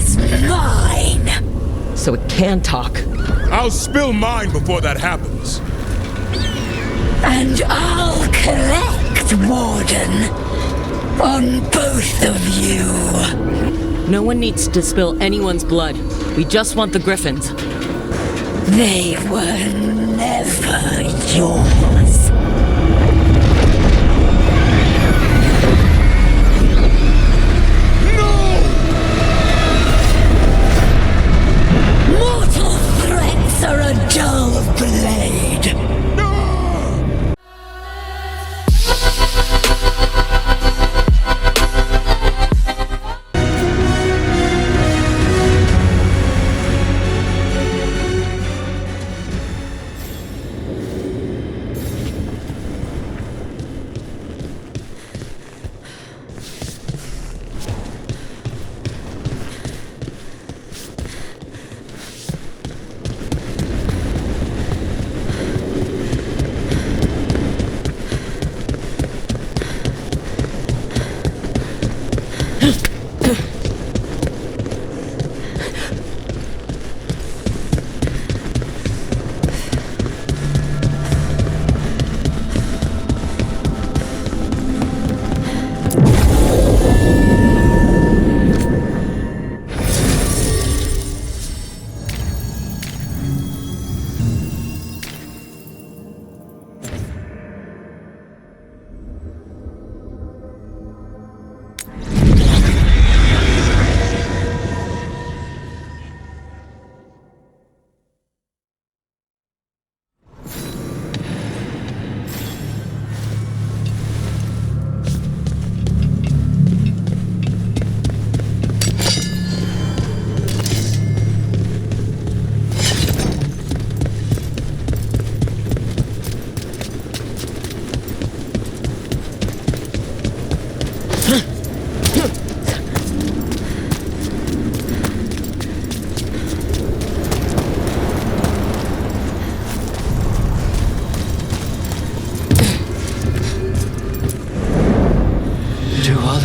is mine! So it can talk. I'll spill mine before that happens. And I'll collect, Warden, on both of you. No one needs to spill anyone's blood. We just want the griffins. They were never yours. Mortal threats are a dull blade.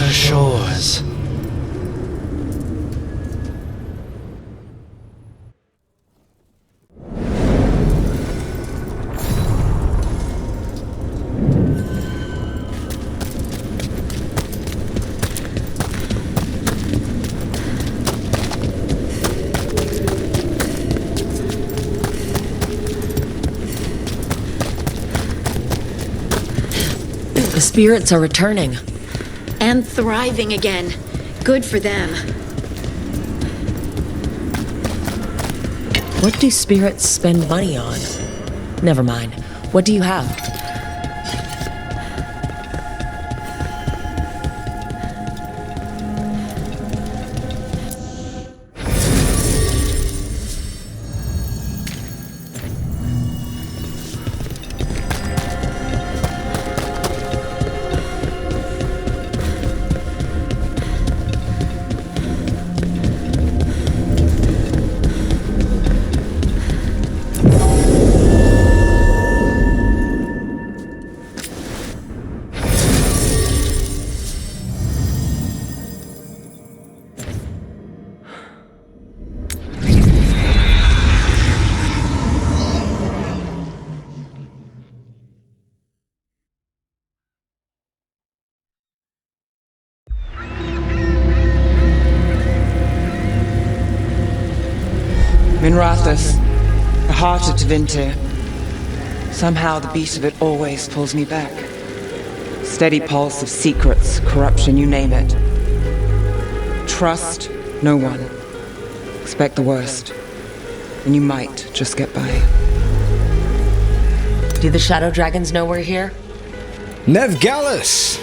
Shores. The spirits are returning. And thriving again. Good for them. What do spirits spend money on? Never mind. What do you have? Minrathous, the heart of Tevinter. Somehow the beat of it always pulls me back. Steady pulse of secrets, corruption, you name it. Trust no one. Expect the worst. And you might just get by. Do the Shadow Dragons know we're here? Nev Gallus!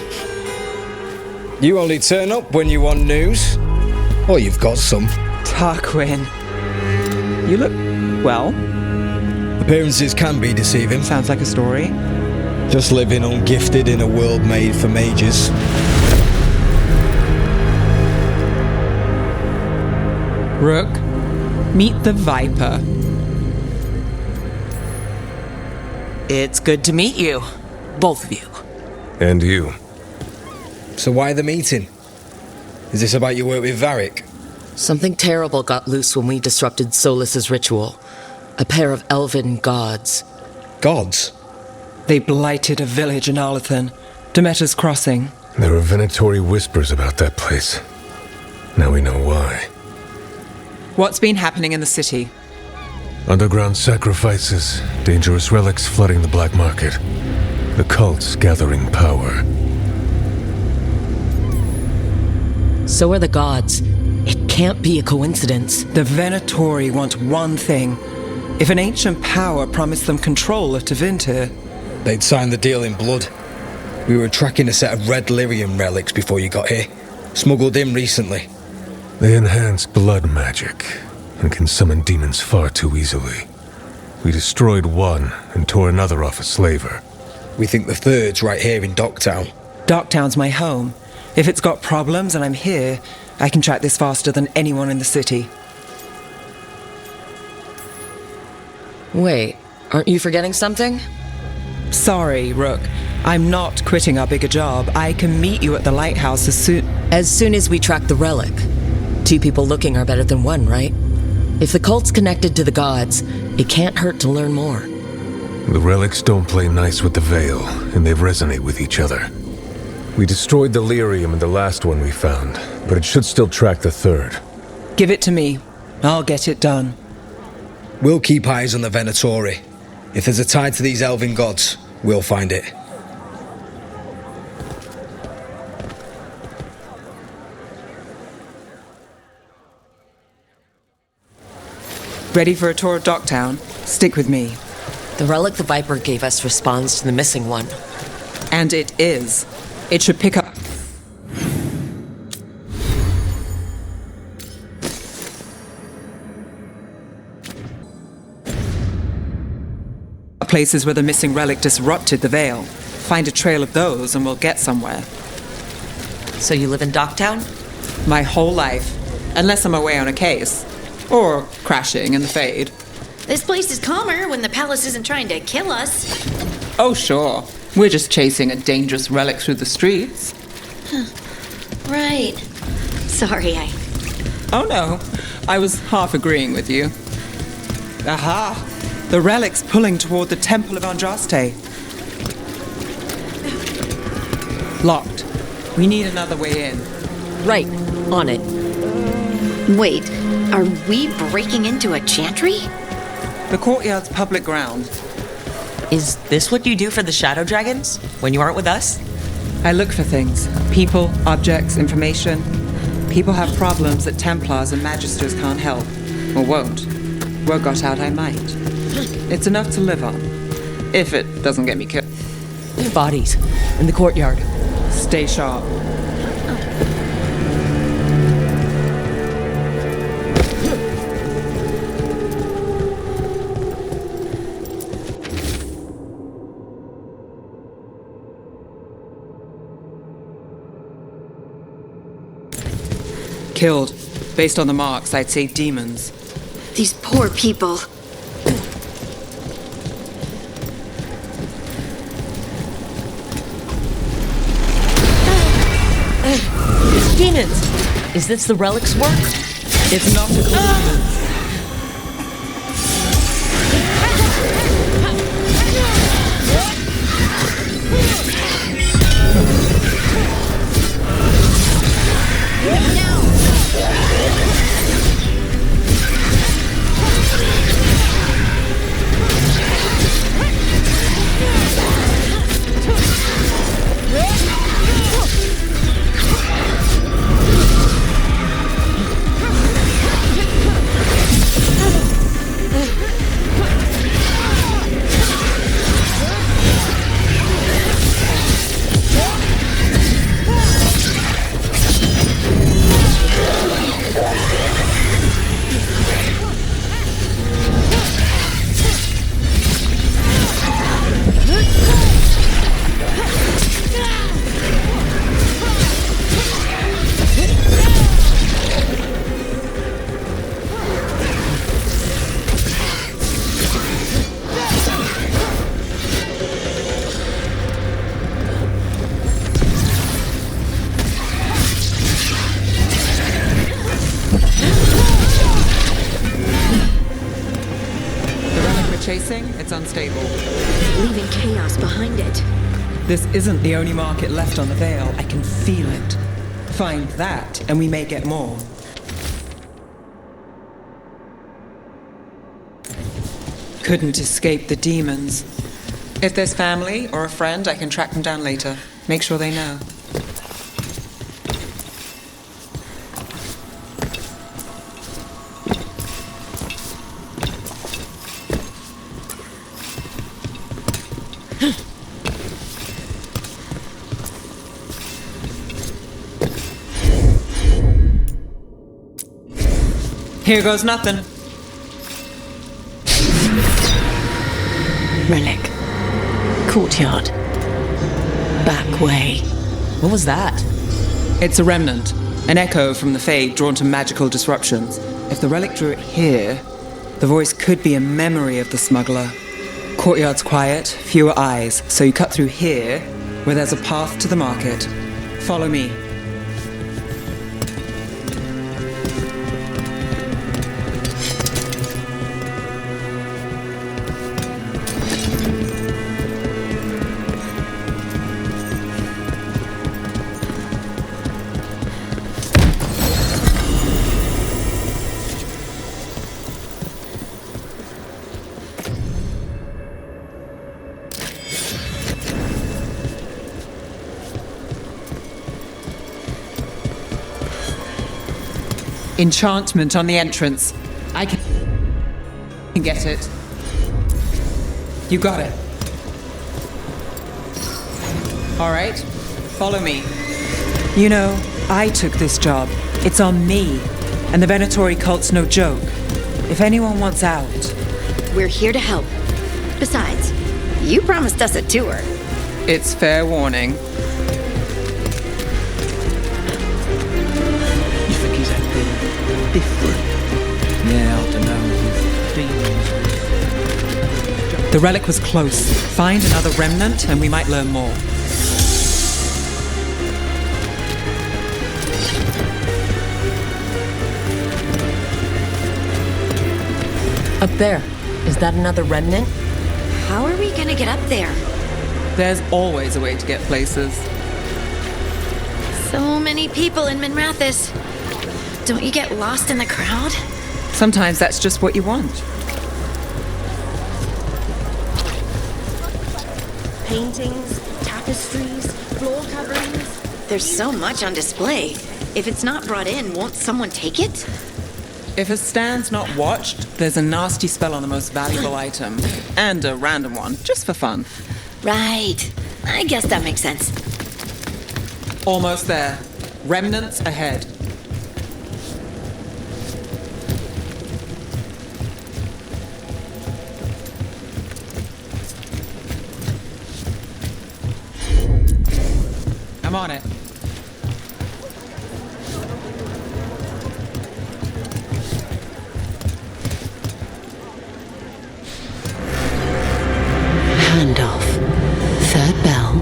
You only turn up when you want news. Or you've got some. Tarquin. You look, well. Appearances can be deceiving. Sounds like a story. Just living ungifted in a world made for mages. Rook, meet the Viper. It's good to meet you. Both of you. And you. So why the meeting? Is this about your work with Varric? Something terrible got loose when we disrupted Solus's ritual. A pair of elven gods. Gods? They blighted a village in Arlethan, Demeter's Crossing. There were venatory whispers about that place. Now we know why. What's been happening in the city? Underground sacrifices, dangerous relics flooding the black market. The cults gathering power. So are the gods. It can't be a coincidence. The Venatori want one thing. If an ancient power promised them control of Tevinter, They'd signed the deal in blood. We were tracking a set of red lyrium relics before you got here. Smuggled in recently. They enhance blood magic and can summon demons far too easily. We destroyed one and tore another off a slaver. We think the third's right here in Docktown. Docktown's my home. If it's got problems and I'm here, I can track this faster than anyone in the city. Wait, aren't you forgetting something? Sorry, Rook. I'm not quitting our bigger job. I can meet you at the lighthouse as As we track the relic. 2 people looking are better than 1, right? If the cult's connected to the gods, it can't hurt to learn more. The relics don't play nice with the Veil, and they resonate with each other. We destroyed the lyrium in the last one we found, but it should still track the third. Give it to me. I'll get it done. We'll keep eyes on the Venatori. If there's a tie to these elven gods, we'll find it. Ready for a tour of Docktown? Stick with me. The relic the Viper gave us responds to the missing one. And it is. It should pick up places where the missing relic disrupted the Veil. Find a trail of those and we'll get somewhere. So you live in Docktown? My whole life. Unless I'm away on a case. Or crashing in the Fade. This place is calmer when the palace isn't trying to kill us. Oh, sure. We're just chasing a dangerous relic through the streets. Right. Sorry, Oh no, I was half agreeing with you. Aha! The relic's pulling toward the Temple of Andraste. Locked. We need another way in. Right, on it. Wait, are we breaking into a chantry? The courtyard's public ground. Is this what you do for the Shadow Dragons? When you aren't with us? I look for things. People, objects, information. People have problems that Templars and Magisters can't help. Or won't. Word got out I might. It's enough to live on. If it doesn't get me killed. Bodies. In the courtyard. Stay sharp. Killed. Based on the marks, I'd say demons. These poor people. Demons! Is this the relic's work? It's not a coincidence. unstable. Leaving chaos behind it. This isn't the only market left on the Veil. I can feel it. Find that, and we may get more. Couldn't escape the demons. If there's family or a friend, I can track them down later. Make sure they know. Here goes nothing. Relic. Courtyard. Back way. What was that? It's a remnant. An echo from the Fade drawn to magical disruptions. If the relic drew it here, the voice could be a memory of the smuggler. Courtyard's quiet, fewer eyes, so you cut through here, where there's a path to the market. Follow me. Enchantment on the entrance. I can get it. You got it. All right, follow me. You know, I took this job. It's on me. And the Venatori cult's no joke. If anyone wants out... We're here to help. Besides, you promised us a tour. It's fair warning. You think he's acting different? Yeah, I don't know. Demons. The relic was close. Find another remnant and we might learn more. Up there. Is that another remnant? How are we gonna get up there? There's always a way to get places. So many people in Minrathis. Don't you get lost in the crowd? Sometimes that's just what you want. Paintings, tapestries, floor coverings. There's so much on display. If it's not brought in, won't someone take it? If a stand's not watched, there's a nasty spell on the most valuable item. And a random one, just for fun. Right. I guess that makes sense. Almost there. Remnants ahead. I'm on it. Handoff. Third bell.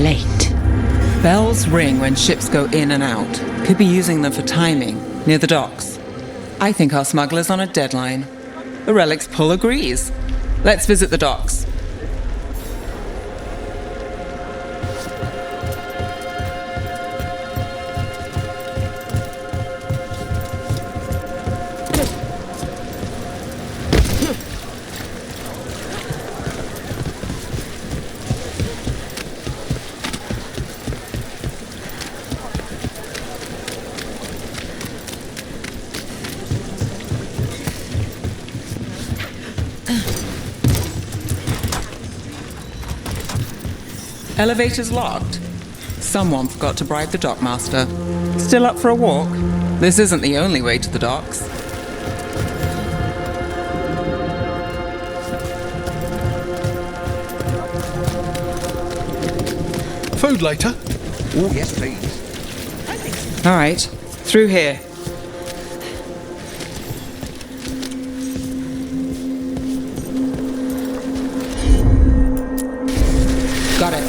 Late. Bells ring when ships go in and out. Could be using them for timing, near the docks. I think our smuggler's on a deadline. The relic's pull agrees. Let's visit the docks. Elevator's locked. Someone forgot to bribe the dockmaster. Still up for a walk? This isn't the only way to the docks. Food later? Oh, yes, please. All right, through here. Got it.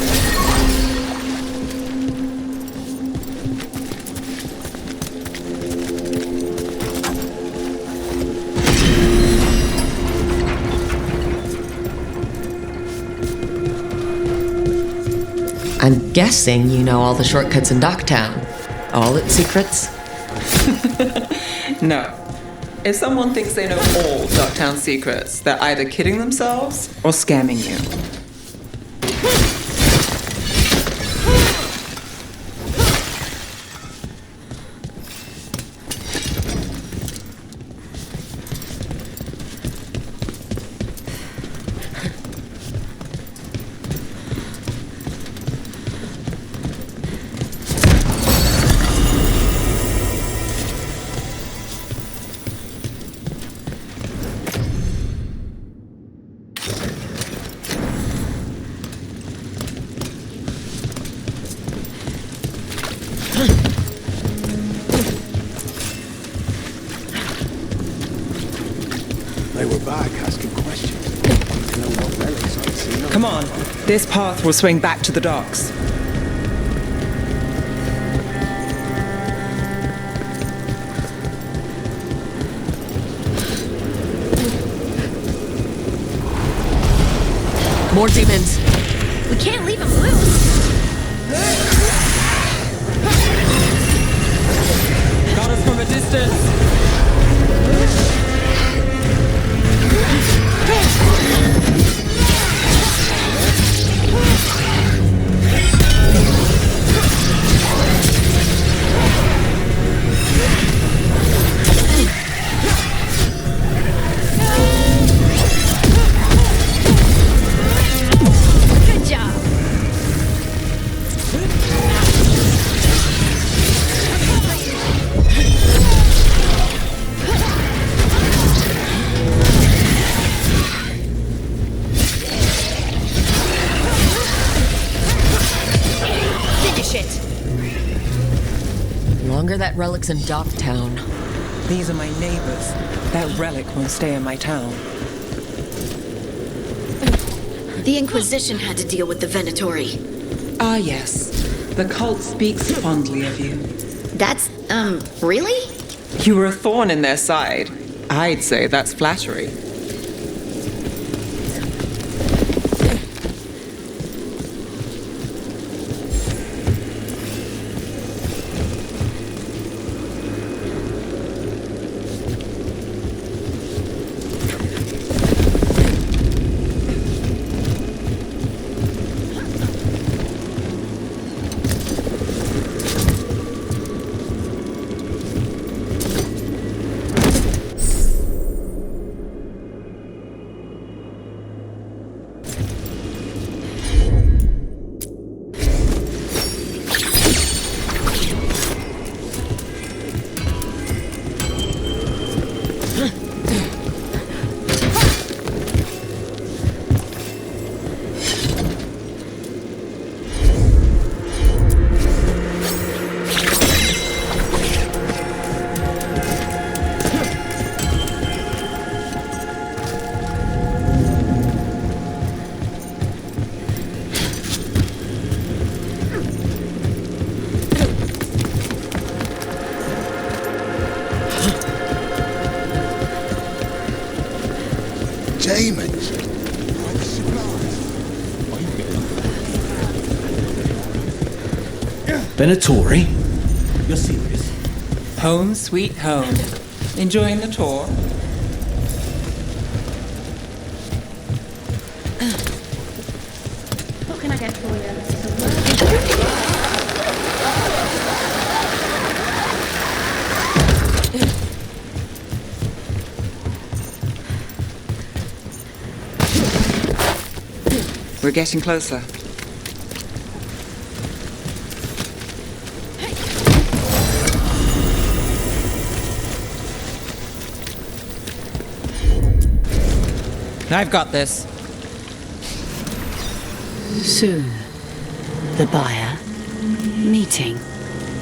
I'm guessing you know all the shortcuts in Docktown. All its secrets? No. If someone thinks they know all Docktown secrets, they're either kidding themselves or scamming you. They were back asking questions. To know what relics I'd seen. Come on, this path will swing back to the docks. More demons. We can't leave him loose. Got us from a distance. Good job. Finish it. Longer that relic's in Docktown. These are my neighbors. That relic won't stay in my town. The Inquisition had to deal with the Venatori. Ah, yes. The cult speaks fondly of you. That's, really? You were a thorn in their side. I'd say that's flattery. Demons. Venatori? You're serious? Home sweet home. Enjoying the tour? What can I get for you? We're getting closer. I've got this. Soon, the buyer meeting.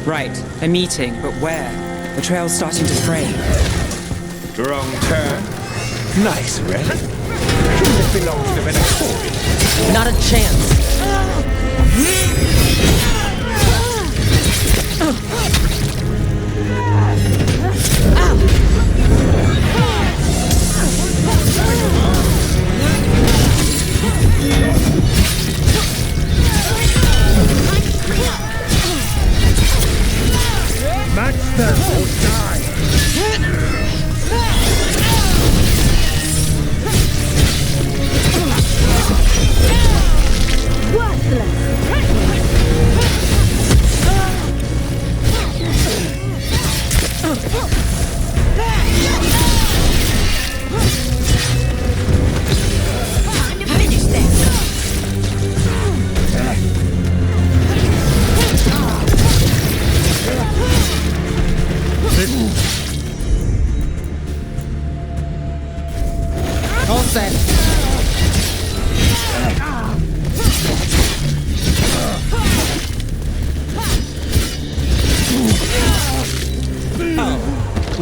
Right, a meeting, but where? The trail's starting to fray. Wrong turn. Nice relic. Shouldn't have belonged to the Venatori. Not a chance.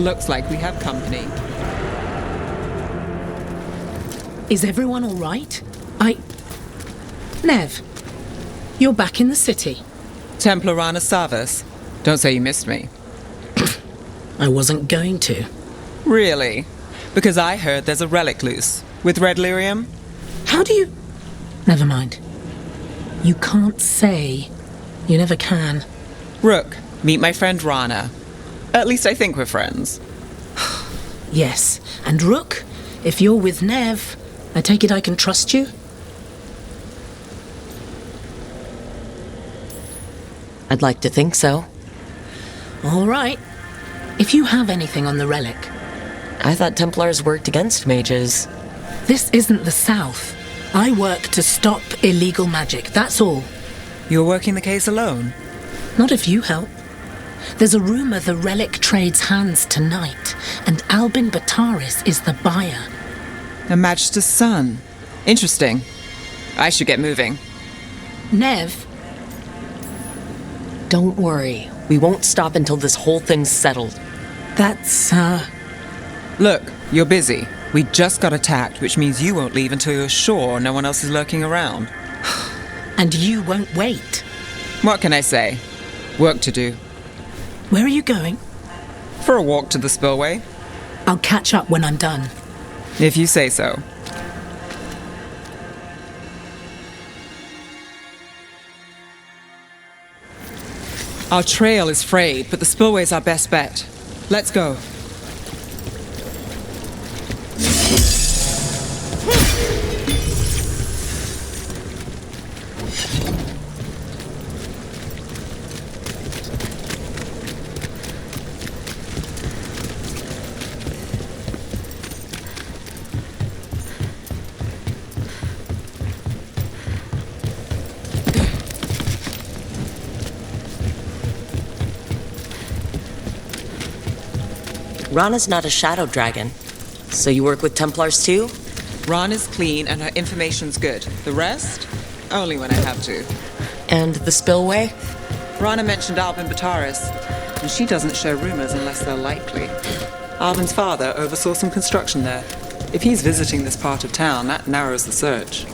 Looks like we have company. Is everyone all right? Nev, you're back in the city. Templar Rana Savas. Don't say you missed me. I wasn't going to. Really? Because I heard there's a relic loose. With red lyrium? How do you... Never mind. You can't say. You never can. Rook, meet my friend Rana. At least I think we're friends. Yes, and Rook, if you're with Nev, I take it I can trust you? I'd like to think so. All right. If you have anything on the relic... I thought Templars worked against mages. This isn't the South. I work to stop illegal magic, that's all. You're working the case alone? Not if you help. There's a rumor the relic trades hands tonight, and Albin Bataris is the buyer. A Magister's son. Interesting. I should get moving. Nev? Don't worry. We won't stop until this whole thing's settled. That's, Look, you're busy. We just got attacked, which means you won't leave until you're sure no one else is lurking around. And you won't wait. What can I say? Work to do. Where are you going? For a walk to the spillway. I'll catch up when I'm done. If you say so. Our trail is frayed, but the spillway's our best bet. Let's go. Rana's not a shadow dragon. So you work with Templars too? Ran is clean and her information's good. The rest? Only when I have to. And the spillway? Rana mentioned Albin Bataris, and she doesn't share rumors unless they're likely. Albin's father oversaw some construction there. If he's visiting this part of town, that narrows the search.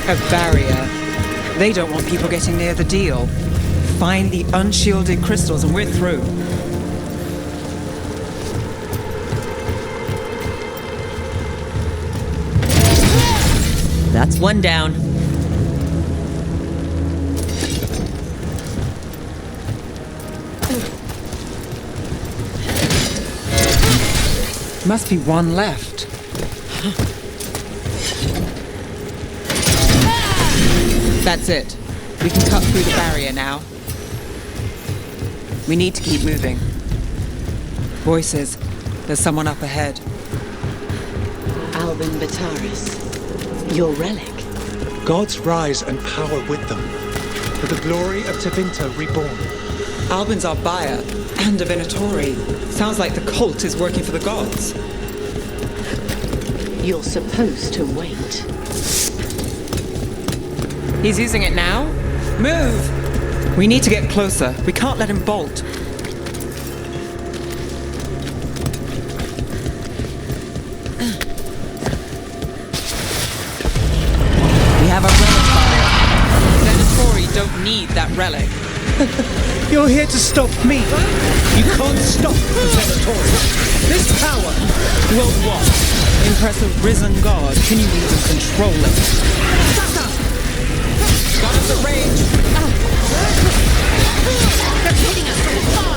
A barrier. They don't want people getting near the deal. Find the unshielded crystals and we're through. That's one down. Must be one left. That's it. We can cut through the barrier now. We need to keep moving. Voices. There's someone up ahead. Albin Bataris. Your relic. Gods rise and power with them. For the glory of Tevinter reborn. Albin's our buyer, and a Venatori. Sounds like the cult is working for the gods. You're supposed to wait. He's using it now? Move! We need to get closer. We can't let him bolt. We have a relic fire. Venatori don't need that relic. You're here to stop me. You can't stop the Venatori. This power. Well, what? Impress a risen god. Can you even control it? Got us at range. They're hitting us from afar.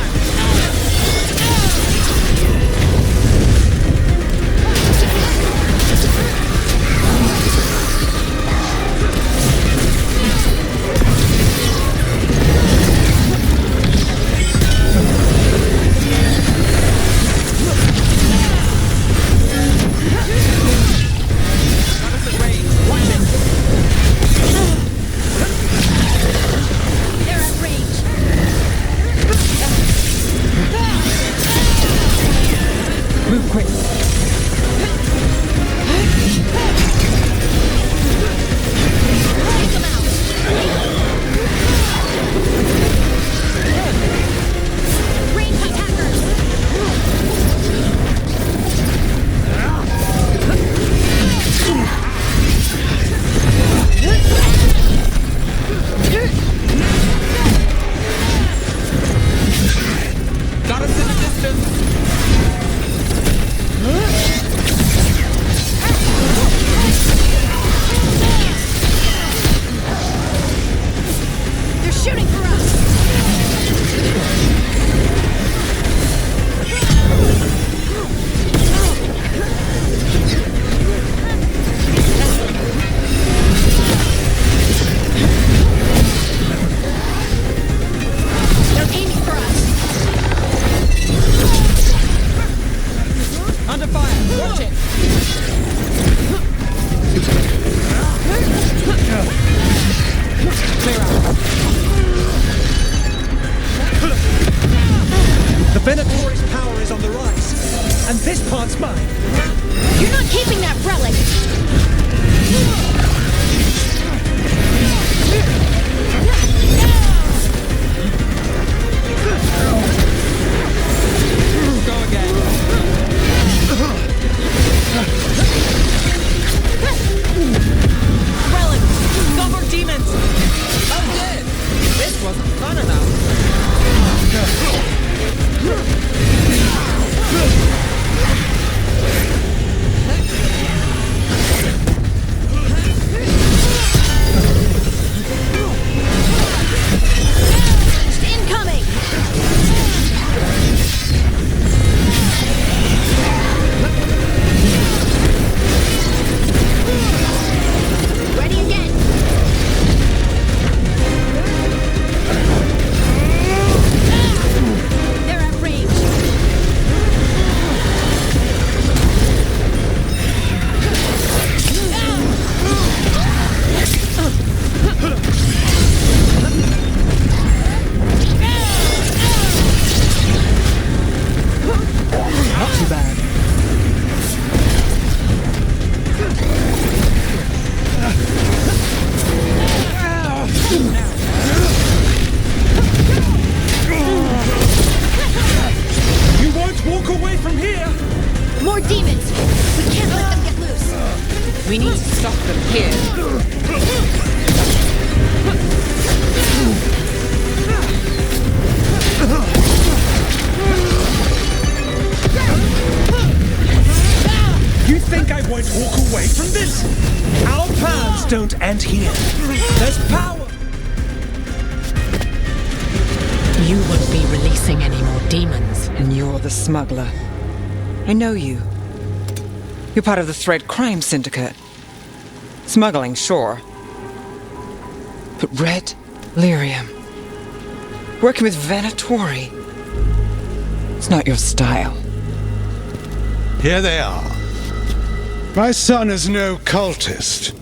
Don't end here. There's power! You won't be releasing any more demons. And you're the smuggler. I know you. You're part of the Thread crime syndicate. Smuggling, sure. But Red Lyrium. Working with Venatori. It's not your style. Here they are. My son is no cultist.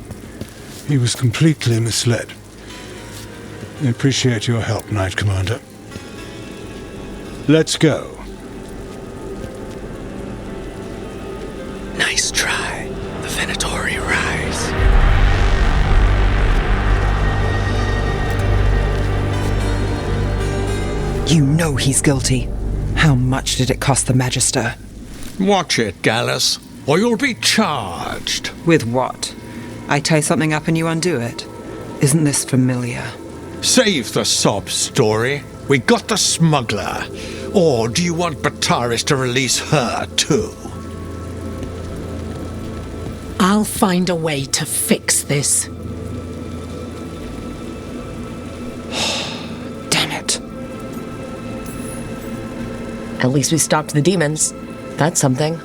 He was completely misled. I appreciate your help, Knight Commander. Let's go. Nice try. The Venatori rise. You know he's guilty. How much did it cost the Magister? Watch it, Gallus, or you'll be charged. With what? I tie something up and you undo it. Isn't this familiar? Save the sob story. We got the smuggler. Or do you want Bataris to release her, too? I'll find a way to fix this. Damn it. At least we stopped the demons. That's something.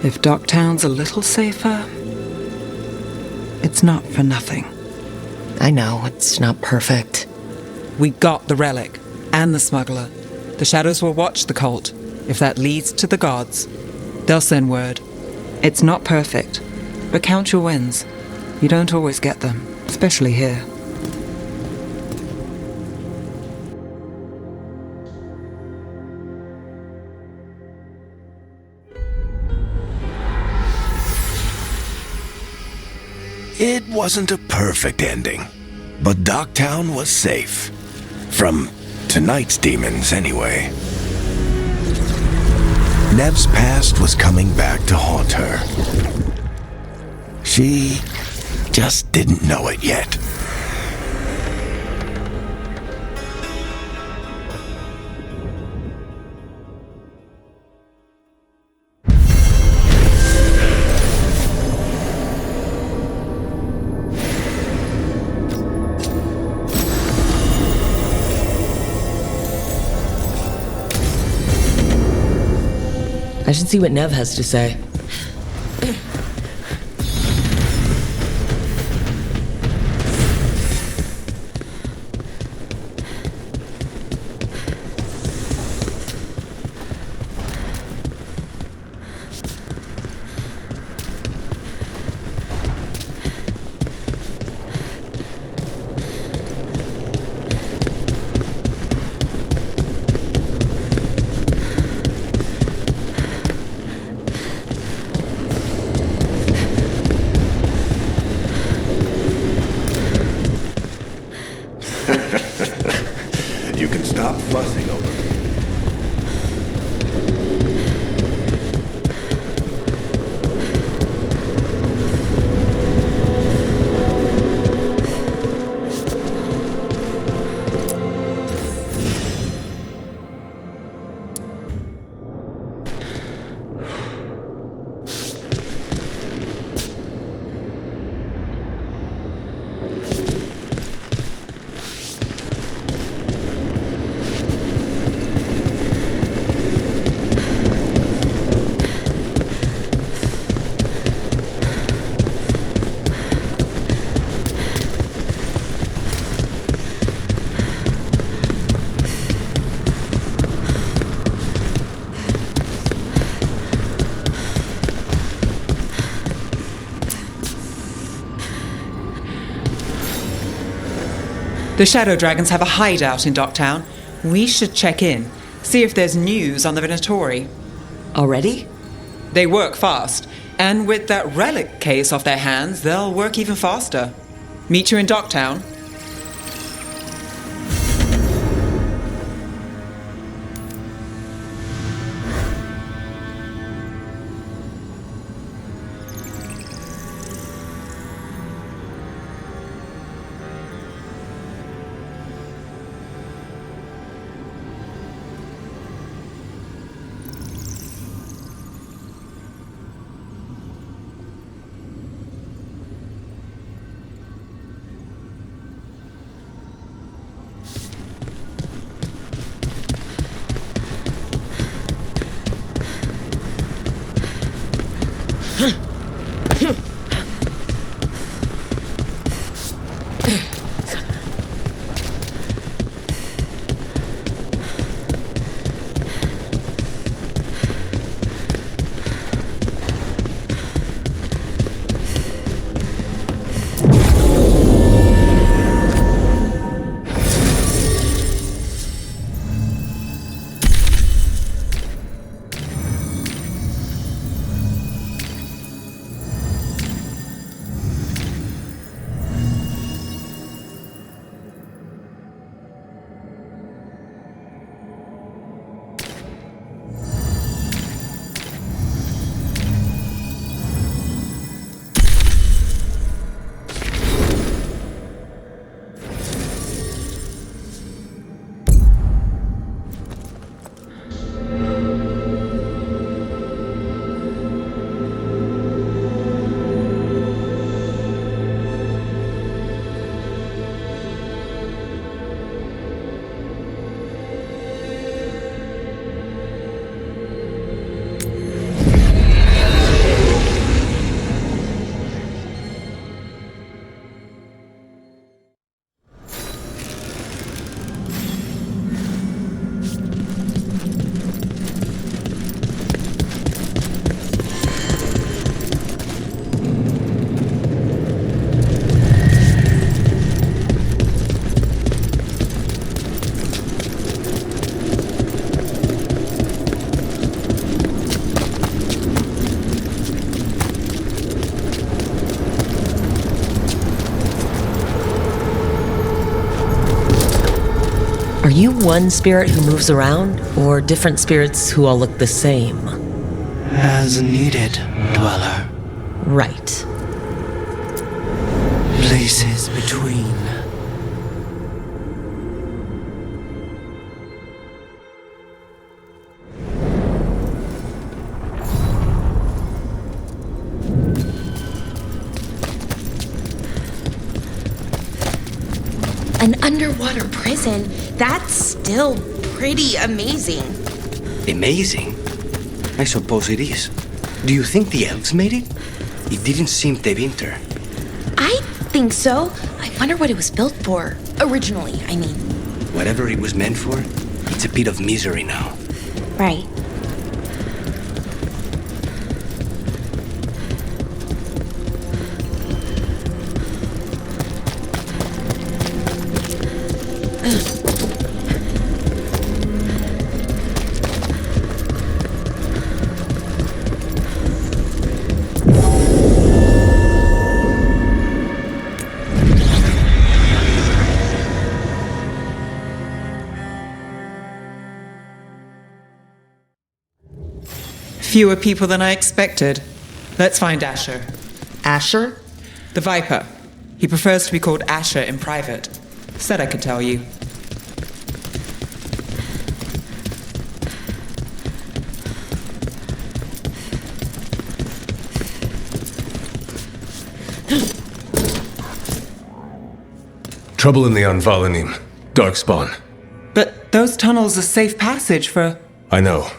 If Docktown's a little safer, it's not for nothing. I know, it's not perfect. We got the relic, and the smuggler. The Shadows will watch the cult. If that leads to the gods, they'll send word. It's not perfect, but count your wins. You don't always get them, especially here. It wasn't a perfect ending, but Docktown was safe. From tonight's demons, anyway. Nev's past was coming back to haunt her. She just didn't know it yet. I should see what Nev has to say. You can stop fussing over me. The Shadow Dragons have a hideout in Docktown. We should check in, see if there's news on the Venatori. Already? They work fast, and with that relic case off their hands, they'll work even faster. Meet you in Docktown. Are you one spirit who moves around, or different spirits who all look the same? As needed, Dweller. Right. Places between. An underwater prison? That's still pretty amazing. Amazing? I suppose it is. Do you think the elves made it? It didn't seem to winter. I think so. I wonder what it was built for. Originally, I mean. Whatever it was meant for, it's a pit of misery now. Right. Fewer people than I expected. Let's find Asher. Asher? The Viper. He prefers to be called Asher in private. Said I could tell you. Trouble in the Anvalanim. Darkspawn. But those tunnels are safe passage for... I know.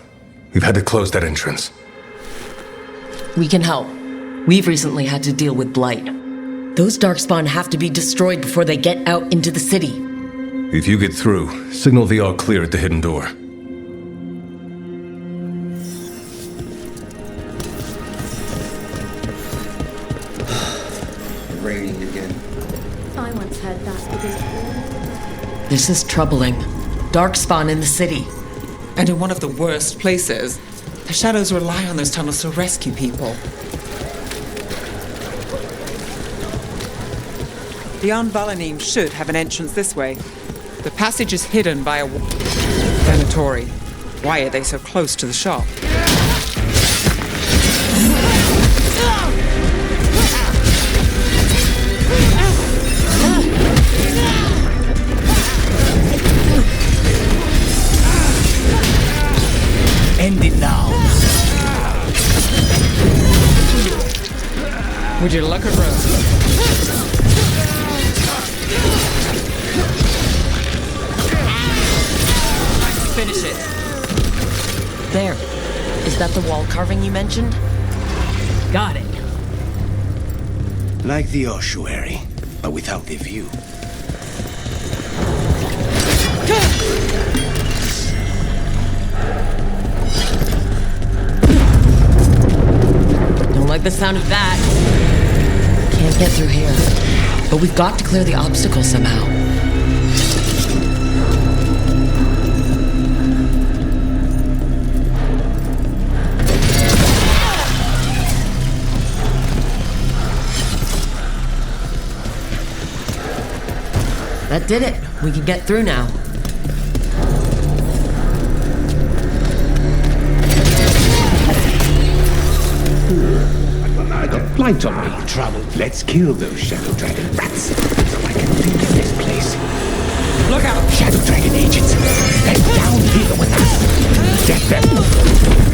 We've had to close that entrance. We can help. We've recently had to deal with Blight. Those Darkspawn have to be destroyed before they get out into the city. If you get through, signal the all clear at the hidden door. Raining again. I once heard that. This is troubling. Darkspawn in the city. And in one of the worst places. The shadows rely on those tunnels to rescue people. The Anvalanim should have an entrance this way. The passage is hidden by a Venatori. Why are they so close to the shop? End it now. Would you look at Rose? Finish it. There. Is that the wall carving you mentioned? Got it. Like the ossuary, but without the view. Don't like the sound of that. Can't get through here. But we've got to clear the obstacle somehow. That did it. We can get through now. I got blight on me. Trouble. Let's kill those Shadow Dragon rats so I can leave this place. Look out! Shadow Dragon agents! They're down here with us! Get them!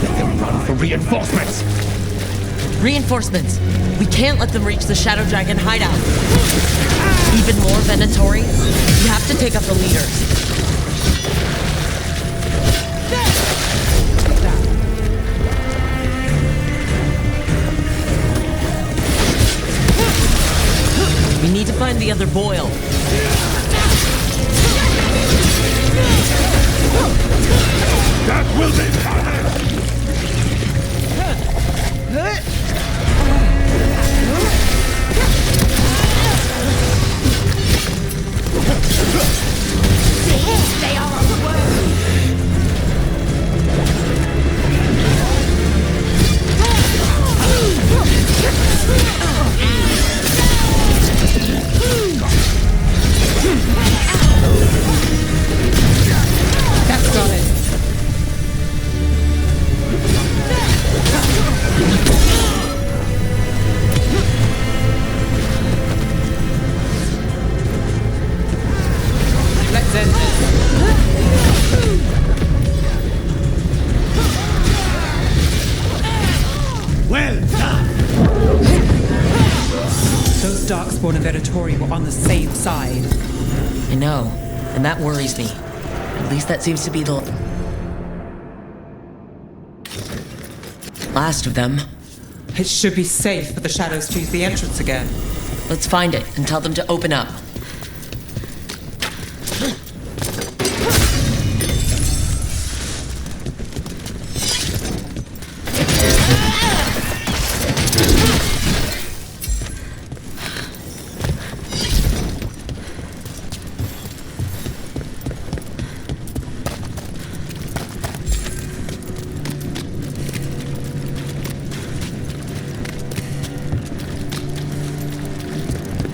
Let them run for reinforcements! Reinforcements! We can't let them reach the Shadow Dragon hideout. Even more Venatori? We have to take up the leaders. We need to find the other Boyle. That will be fine! They are unworthy. Well done! Those Darkspawn and Venatori were on the same side. I know, and that worries me. At least that seems to be the last of them. It should be safe for the shadows to use the entrance again. Let's find it and tell them to open up.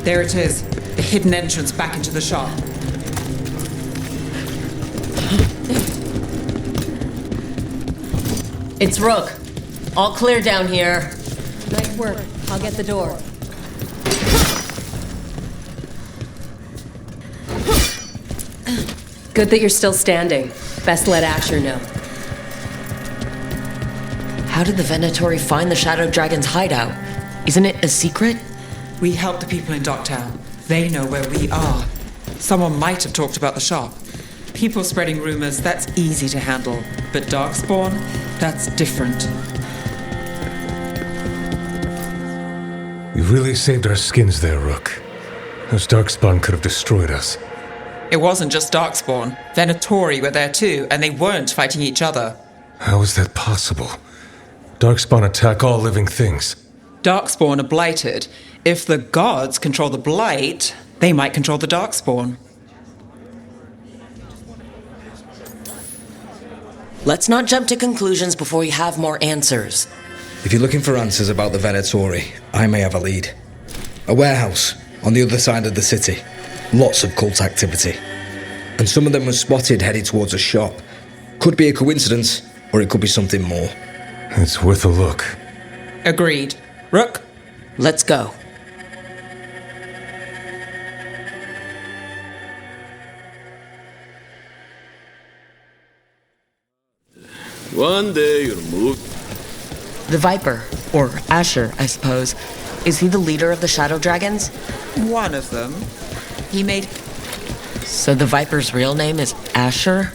There it is, the hidden entrance back into the shop. It's Rook. All clear down here. Nice work. I'll get the door. Good that you're still standing. Best let Asher know. How did the Venatori find the Shadow Dragon's hideout? Isn't it a secret? We help the people in Docktown. They know where we are. Someone might have talked about the shop. People spreading rumors, that's easy to handle. But Darkspawn, that's different. You really saved our skins there, Rook. Those Darkspawn could have destroyed us. It wasn't just Darkspawn. Venatori were there too, and they weren't fighting each other. How is that possible? Darkspawn attack all living things. Darkspawn are blighted. If the gods control the blight, they might control the Darkspawn. Let's not jump to conclusions before we have more answers. If you're looking for answers about the Venatori, I may have a lead. A warehouse on the other side of the city. Lots of cult activity. And some of them were spotted headed towards a shop. Could be a coincidence, or it could be something more. It's worth a look. Agreed. Rook? Let's go. One day you'll move. The Viper, or Asher, I suppose. Is he the leader of the Shadow Dragons? One of them. He made... So the Viper's real name is Asher?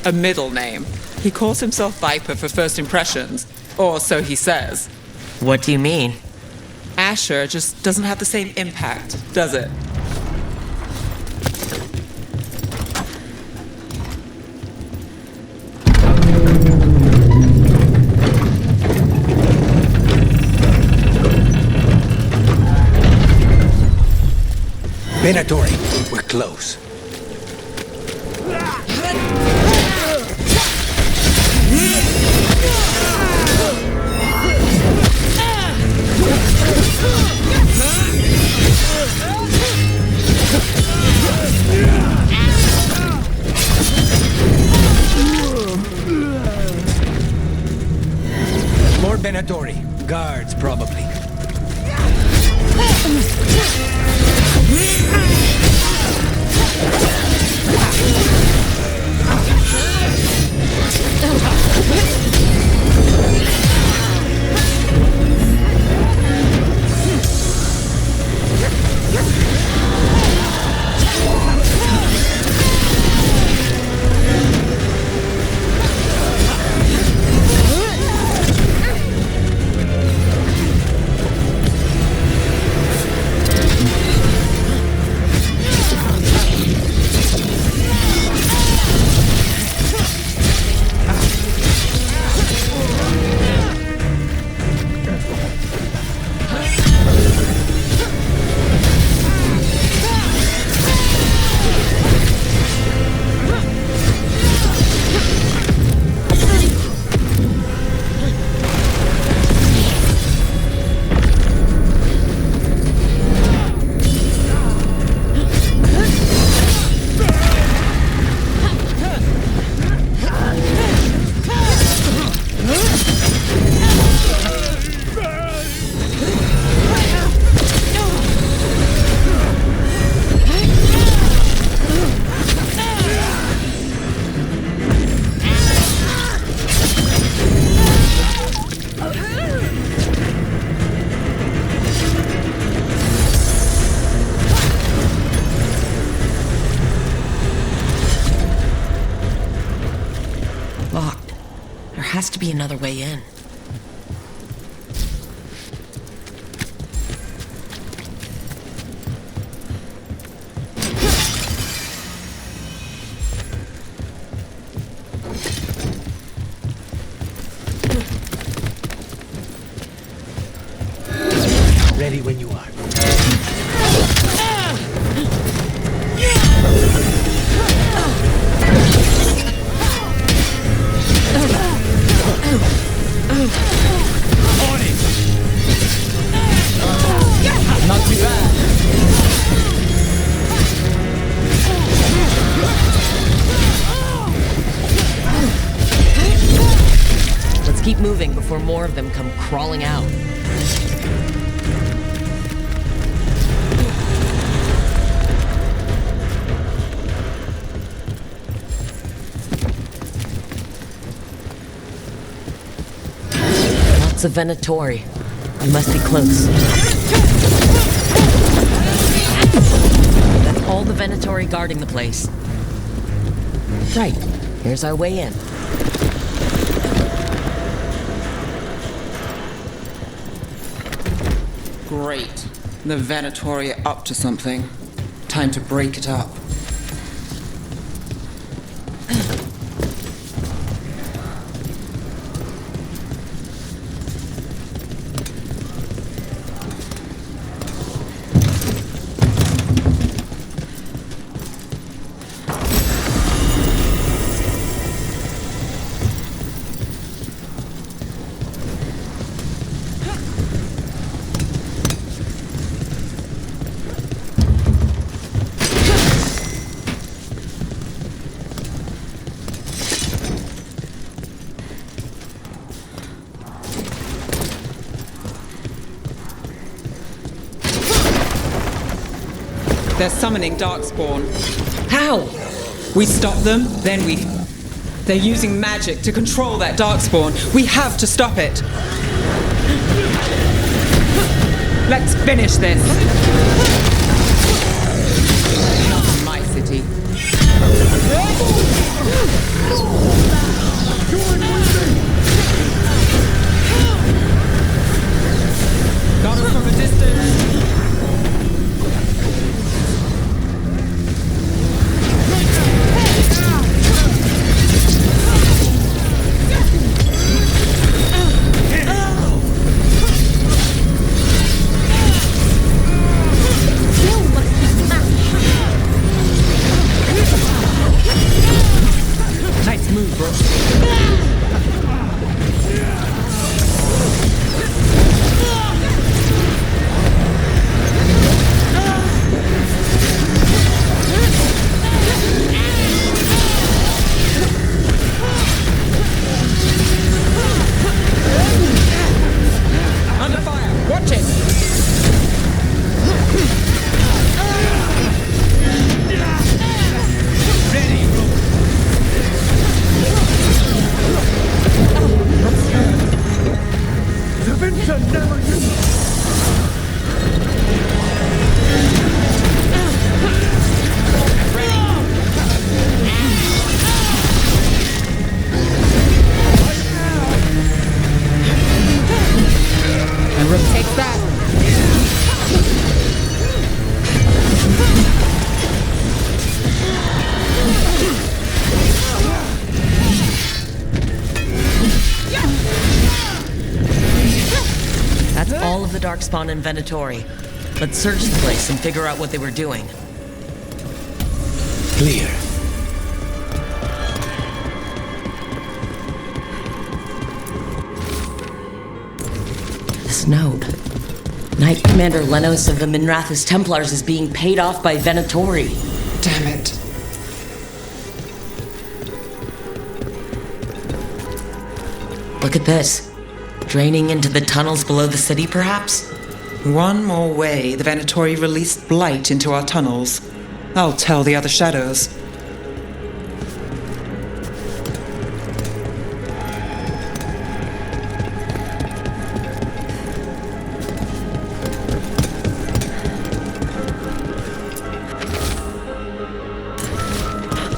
A middle name. He calls himself Viper for first impressions. Or so he says. What do you mean? Asher just doesn't have the same impact, does it? Venatori, we're close. More Venatori. Guards, probably. has to be another way in. Ready when you are. Not too bad. Let's keep moving before more of them come crawling out. Lots of Venatori. We must be close. That's all the Venatori guarding the place. Right. Here's our way in. Great. The Venatori are up to something. Time to break it up. They're summoning Darkspawn. How? We stop them, then we... They're using magic to control that Darkspawn. We have to stop it. Let's finish this. Not in my city. Got her from a distance. Darkspawn and Venatori. Let's search the place and figure out what they were doing. Clear. This note. Knight Commander Lenos of the Minrathous Templars is being paid off by Venatori. Damn it. Look at this. Draining into the tunnels below the city, perhaps? One more way the Venatori released blight into our tunnels. I'll tell the other shadows.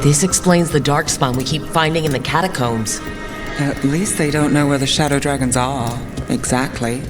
This explains the Darkspawn we keep finding in the catacombs. At least they don't know where the shadow dragons are, exactly.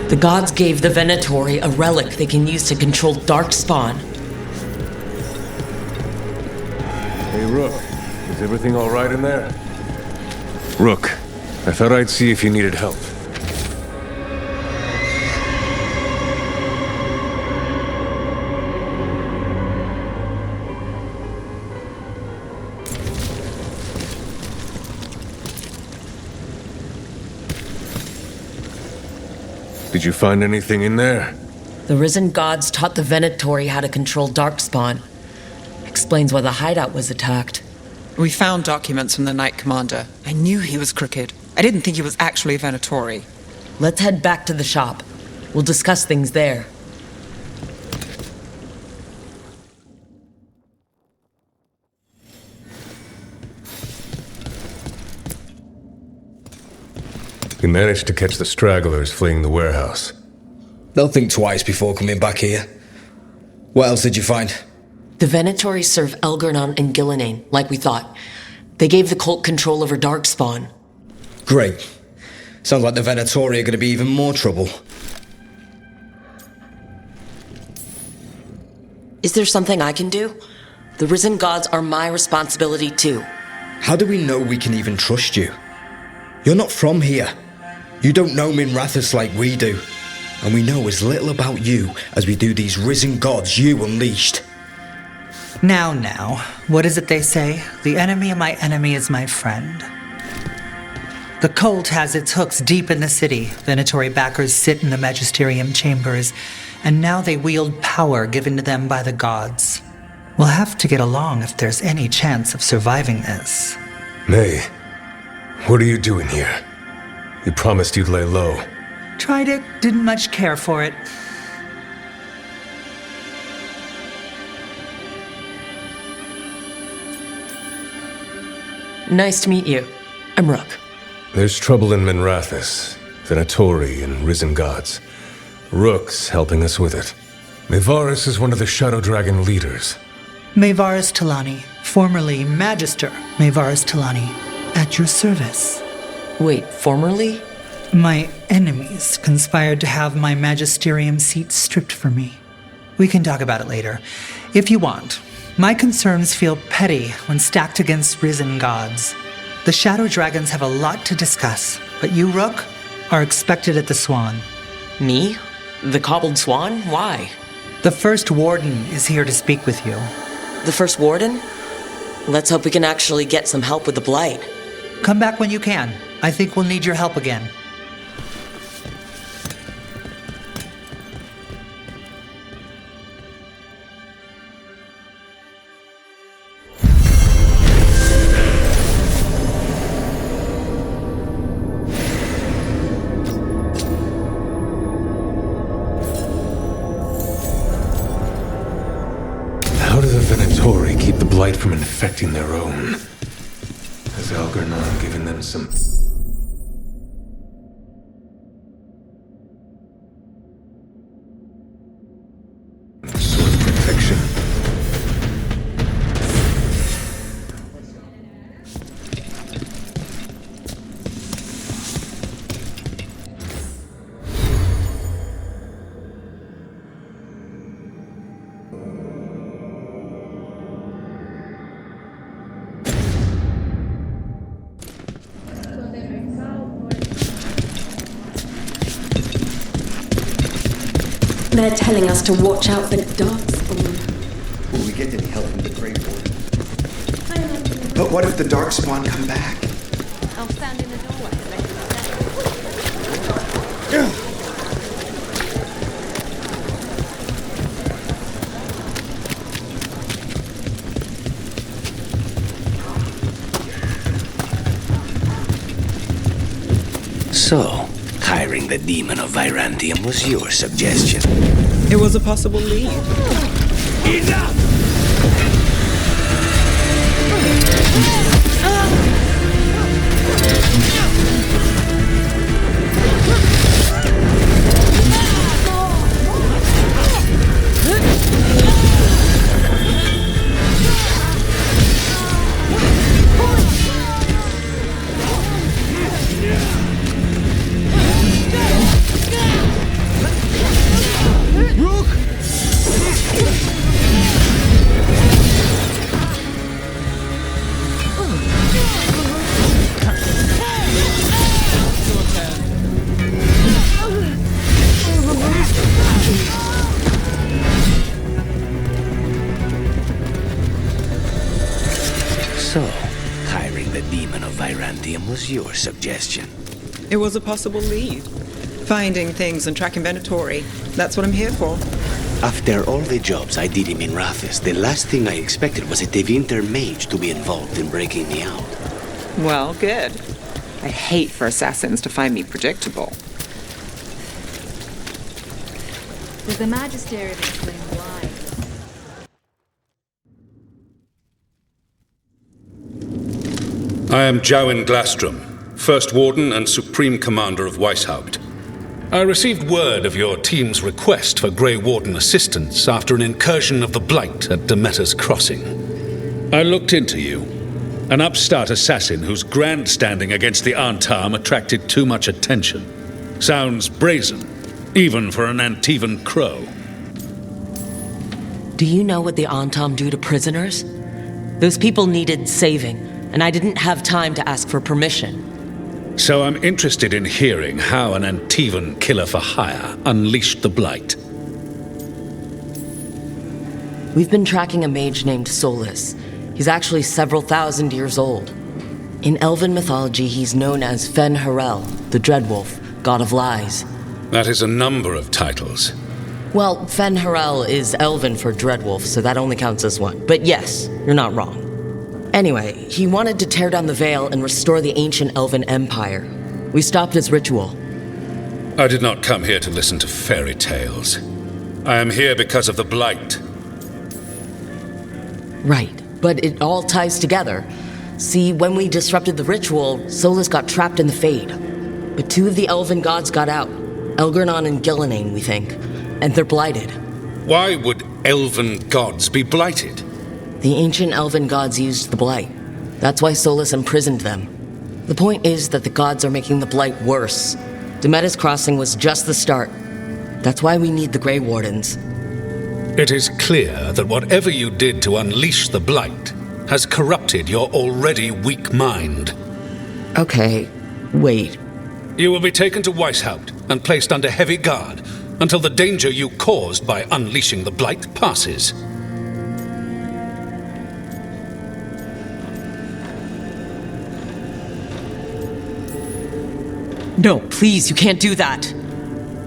The gods gave the Venatori a relic they can use to control Darkspawn. Hey, Rook. Is everything all right in there? Rook, I thought I'd see if you needed help. Did you find anything in there? The risen gods taught the Venatori how to control Darkspawn. Explains why the hideout was attacked. We found documents from the Knight Commander. I knew he was crooked. I didn't think he was actually a Venatori. Let's head back to the shop. We'll discuss things there. We managed to catch the stragglers fleeing the warehouse. They'll think twice before coming back here. What else did you find? The Venatori serve Elgarnon and Gillinane, like we thought. They gave the cult control over Darkspawn. Great. Sounds like the Venatori are going to be even more trouble. Is there something I can do? The risen gods are my responsibility too. How do we know we can even trust you? You're not from here. You don't know Minrathous like we do. And we know as little about you as we do these risen gods you unleashed. Now, what is it they say? The enemy of my enemy is my friend. The cult has its hooks deep in the city. Venatori backers sit in the magisterium chambers, and now they wield power given to them by the gods. We'll have to get along if there's any chance of surviving this. May, what are you doing here? You promised you'd lay low. Tried it, didn't much care for it. Nice to meet you. I'm Rook. There's trouble in Minrathous, Venatori and risen gods. Rook's helping us with it. Mayvaris is one of the Shadow Dragon leaders. Mayvaris Talani, formerly Magister Mayvaris Talani, at your service. Wait, formerly? My enemies conspired to have my magisterium seat stripped from me. We can talk about it later, if you want. My concerns feel petty when stacked against risen gods. The Shadow Dragons have a lot to discuss, but you, Rook, are expected at the Swan. Me? The Cobbled Swan? Why? The First Warden is here to speak with you. The First Warden? Let's hope we can actually get some help with the Blight. Come back when you can. I think we'll need your help again. How do the Venatori keep the Blight from infecting their own? Has Elgarnon given them some... sort of protection? They're telling us to watch out for darkspawn. Will we get any help from the Grey Warden? But what if the Darkspawn come back? I'll stand in the doorway and let So, hiring the demon of Virantium was your suggestion. It was a possible lead. Enough! So, hiring the demon of Virantium was your suggestion. It was a possible lead. Finding things and tracking Venatori. That's what I'm here for. After all the jobs I did in Minrathis, the last thing I expected was a Tevinter mage to be involved in breaking me out. Well, good. I hate for assassins to find me predictable. Does the Magister explain why? I am Jowin Glastrom, First Warden and Supreme Commander of Weishaupt. I received word of your team's request for Grey Warden assistance after an incursion of the Blight at Demeter's Crossing. I looked into you, an upstart assassin whose grandstanding against the Antam attracted too much attention. Sounds brazen, even for an Antivan crow. Do you know what the Antam do to prisoners? Those people needed saving, and I didn't have time to ask for permission. So I'm interested in hearing how an Antivan killer for hire unleashed the Blight. We've been tracking a mage named Solus. He's actually several thousand years old. In Elven mythology, he's known as Fen Harel, the Dreadwolf, god of lies. That is a number of titles. Well, Fen Harel is Elven for Dreadwolf, so that only counts as one. But yes, you're not wrong. Anyway, he wanted to tear down the Veil and restore the ancient Elven Empire. We stopped his ritual. I did not come here to listen to fairy tales. I am here because of the Blight. Right, but it all ties together. See, when we disrupted the ritual, Solus got trapped in the Fade. But two of the Elven gods got out. Elgernon and Gillenane, we think. And they're blighted. Why would Elven gods be blighted? The ancient Elven gods used the Blight. That's why Solus imprisoned them. The point is that the gods are making the Blight worse. Demeter's Crossing was just the start. That's why we need the Grey Wardens. It is clear that whatever you did to unleash the Blight has corrupted your already weak mind. Okay, wait. You will be taken to Weishaupt and placed under heavy guard until the danger you caused by unleashing the Blight passes. No, please, you can't do that.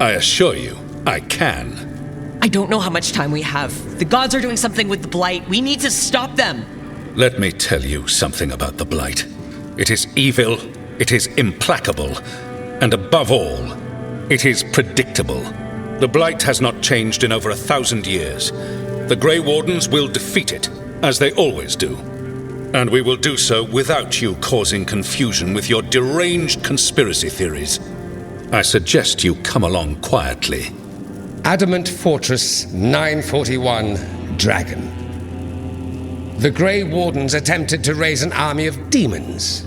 I assure you, I can. I don't know how much time we have. The gods are doing something with the Blight. We need to stop them. Let me tell you something about the Blight. It is evil, it is implacable, and above all, it is predictable. The Blight has not changed in over 1,000 years. The Grey Wardens will defeat it, as they always do. And we will do so without you causing confusion with your deranged conspiracy theories. I suggest you come along quietly. Adamant Fortress 941, Dragon. The Grey Wardens attempted to raise an army of demons.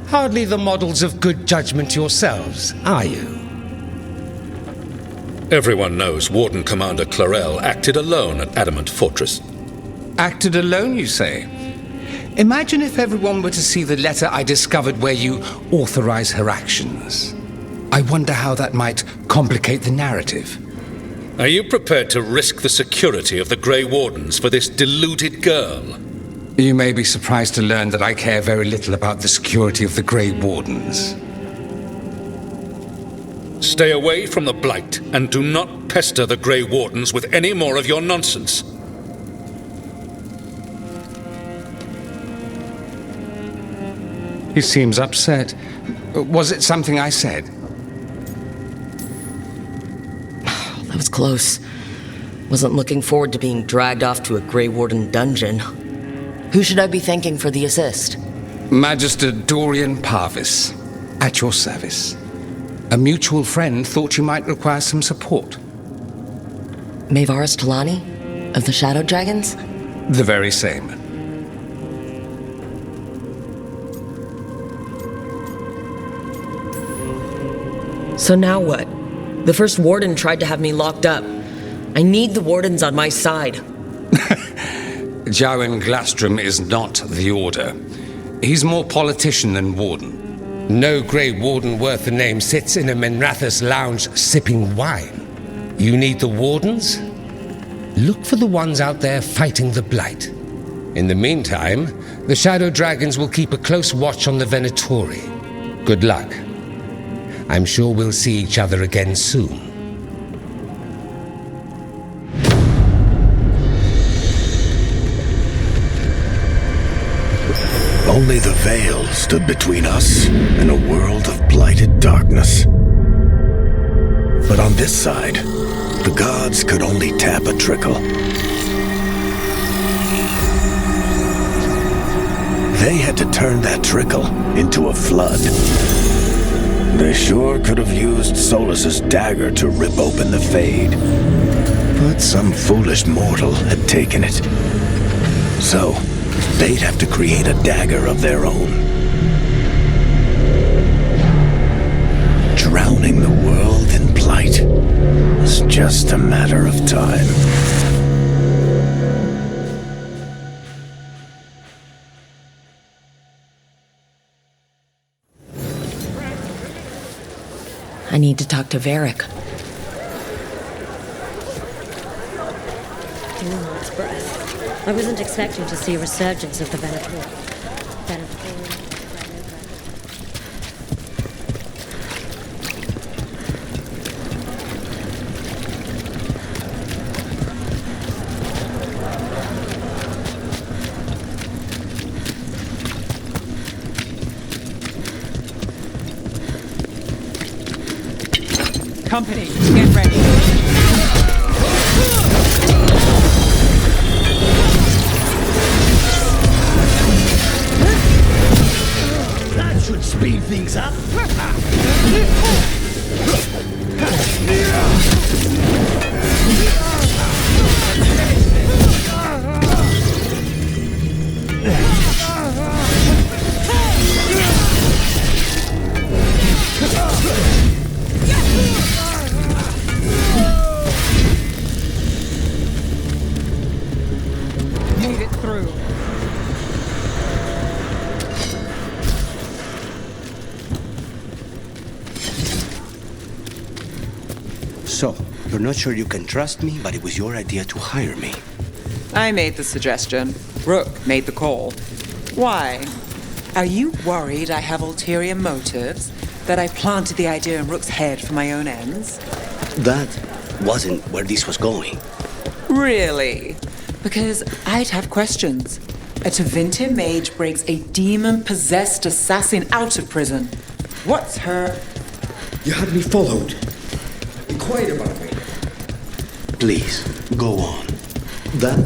Hardly the models of good judgment yourselves, are you? Everyone knows Warden Commander Clarel acted alone at Adamant Fortress. Acted alone, you say? Imagine if everyone were to see the letter I discovered where you authorize her actions. I wonder how that might complicate the narrative. Are you prepared to risk the security of the Grey Wardens for this deluded girl? You may be surprised to learn that I care very little about the security of the Grey Wardens. Stay away from the Blight, and do not pester the Grey Wardens with any more of your nonsense. He seems upset. Was it something I said? That was close. Wasn't looking forward to being dragged off to a Grey Warden dungeon. Who should I be thanking for the assist? Magister Dorian Parvis, at your service. A mutual friend thought you might require some support. Maevaris Talani? Of the Shadow Dragons? The very same. So now what? The first warden tried to have me locked up. I need the wardens on my side. Jowen Glastrom is not the Order. He's more politician than warden. No Grey Warden worth the name sits in a Minrathous lounge sipping wine. You need the wardens? Look for the ones out there fighting the Blight. In the meantime, the Shadow Dragons will keep a close watch on the Venatori. Good luck. I'm sure we'll see each other again soon. Only the veil stood between us and a world of blighted darkness. But on this side, the gods could only tap a trickle. They had to turn that trickle into a flood. They sure could have used Solus's dagger to rip open the Fade. But some foolish mortal had taken it. So, they'd have to create a dagger of their own. Drowning the world in blight was just a matter of time. I need to talk to Varric. Lord's breath. I wasn't expecting to see a resurgence of the Venator. Company, get ready. That should speed things up. Made it through. So, you're not sure you can trust me, but it was your idea to hire me. I made the suggestion. Rook made the call. Why? Are you worried I have ulterior motives? That I planted the idea in Rook's head for my own ends? That wasn't where this was going. Really? Because I'd have questions. A Tevinter mage breaks a demon-possessed assassin out of prison. What's her... You had me followed. Be quiet about me. Please, go on. That...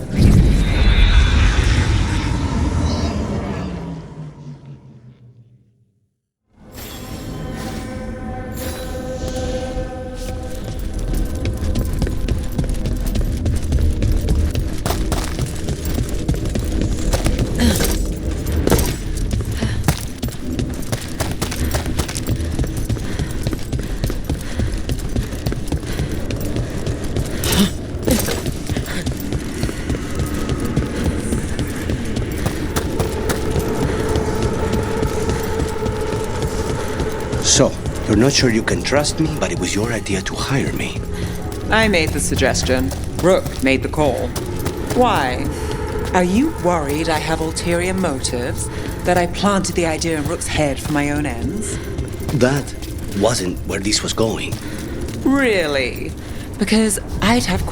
So, you're not sure you can trust me, but it was your idea to hire me. I made the suggestion. Rook made the call. Why? Are you worried I have ulterior motives? That I planted the idea in Rook's head for my own ends? That wasn't where this was going. Really? Because I'd have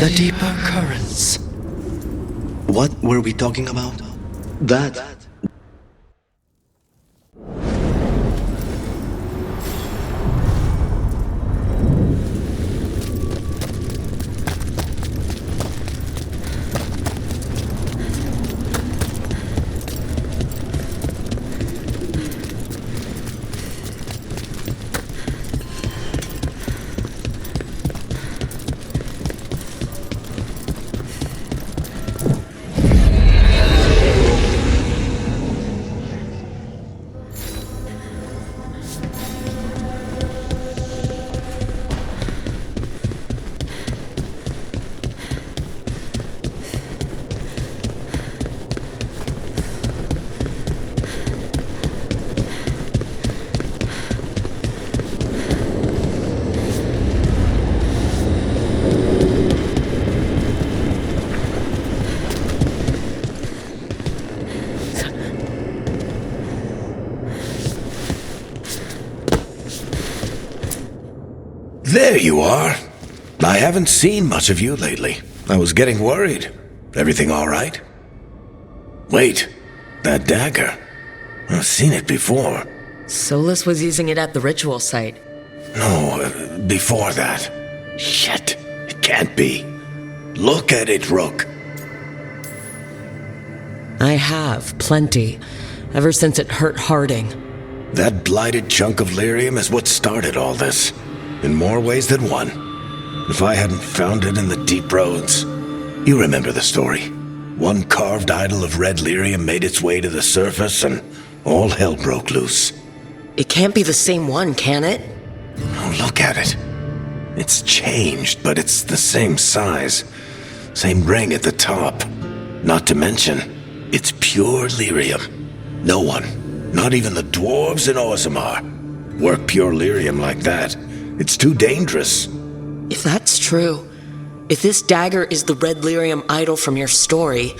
The deeper currents. What were we talking about? That. There you are. I haven't seen much of you lately. I was getting worried. Everything all right? Wait, that dagger. I've seen it before. Solus was using it at the ritual site. No, before that. Shit, it can't be. Look at it, Rook. I have, plenty. Ever since it hurt Harding. That blighted chunk of lyrium is what started all this. In more ways than one. If I hadn't found it in the deep roads. You remember the story. One carved idol of red lyrium made its way to the surface and all hell broke loose. It can't be the same one, can it? Oh, look at it. It's changed, but it's the same size. Same ring at the top. Not to mention, it's pure lyrium. No one, not even the dwarves in Orzammar, work pure lyrium like that. It's too dangerous. If that's true, if this dagger is the red lyrium idol from your story,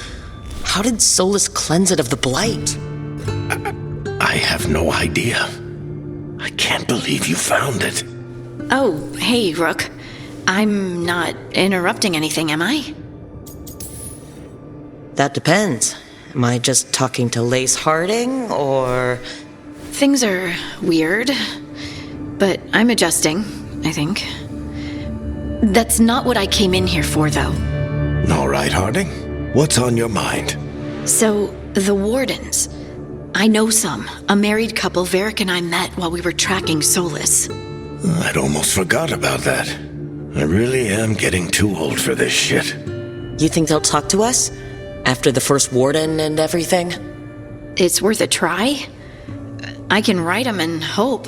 how did Solus cleanse it of the blight? I have no idea. I can't believe you found it. Oh, hey, Rook. I'm not interrupting anything, am I? That depends. Am I just talking to Lace Harding, or... Things are weird, but I'm adjusting, I think. That's not what I came in here for, though. All right, Harding. What's on your mind? So, the Wardens. I know some. A married couple Varric and I met while we were tracking Solus. I'd almost forgot about that. I really am getting too old for this shit. You think they'll talk to us? After the first Warden and everything? It's worth a try. I can write them and hope.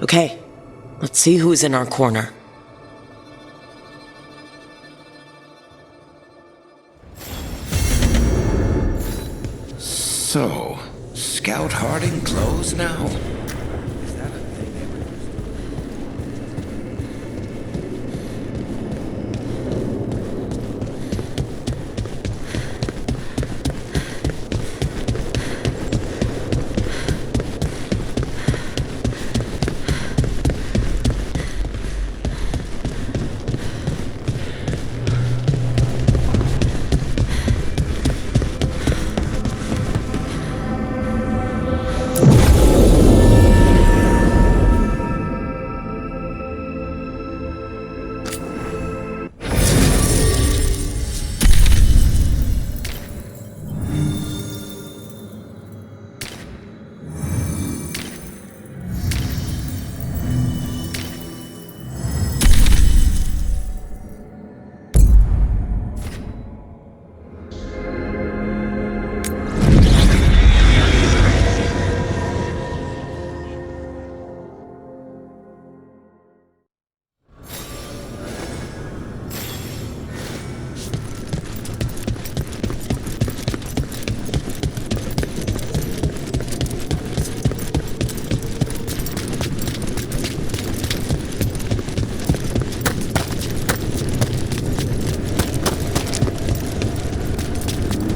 Okay, let's see who's in our corner. So, Scout Harding closed now?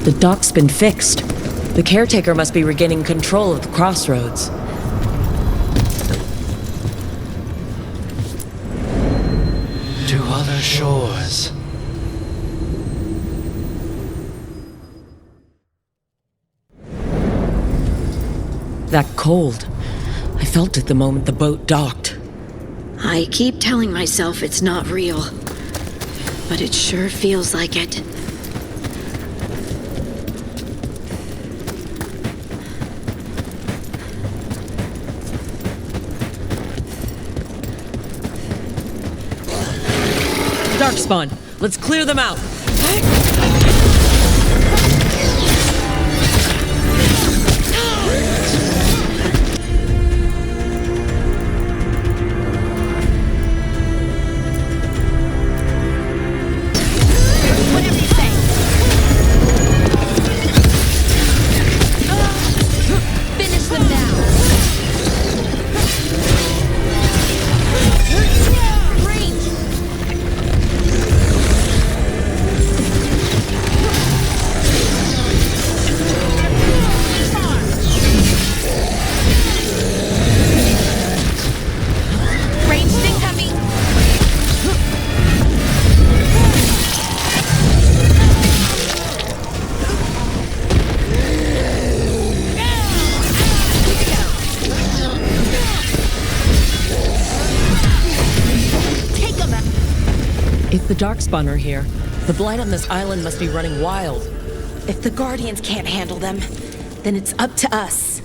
The dock's been fixed. The caretaker must be regaining control of the crossroads. To other shores. That cold. I felt it the moment the boat docked. I keep telling myself it's not real, but it sure feels like it. Darkspawn, let's clear them out. If the Darkspawn are here, the blight on this island must be running wild. If the Guardians can't handle them, then it's up to us.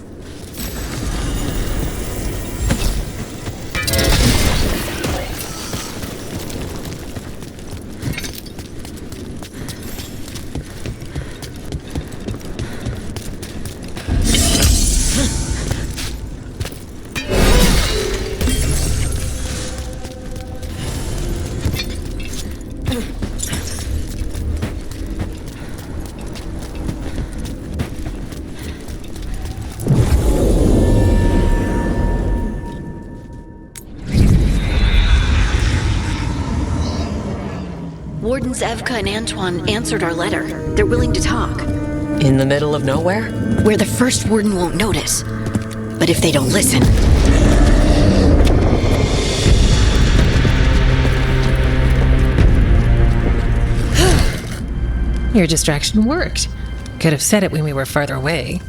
Wardens Evka and Antoine answered our letter. They're willing to talk. In the middle of nowhere? Where the first warden won't notice. But if they don't listen... Your distraction worked. Could have said it when we were farther away.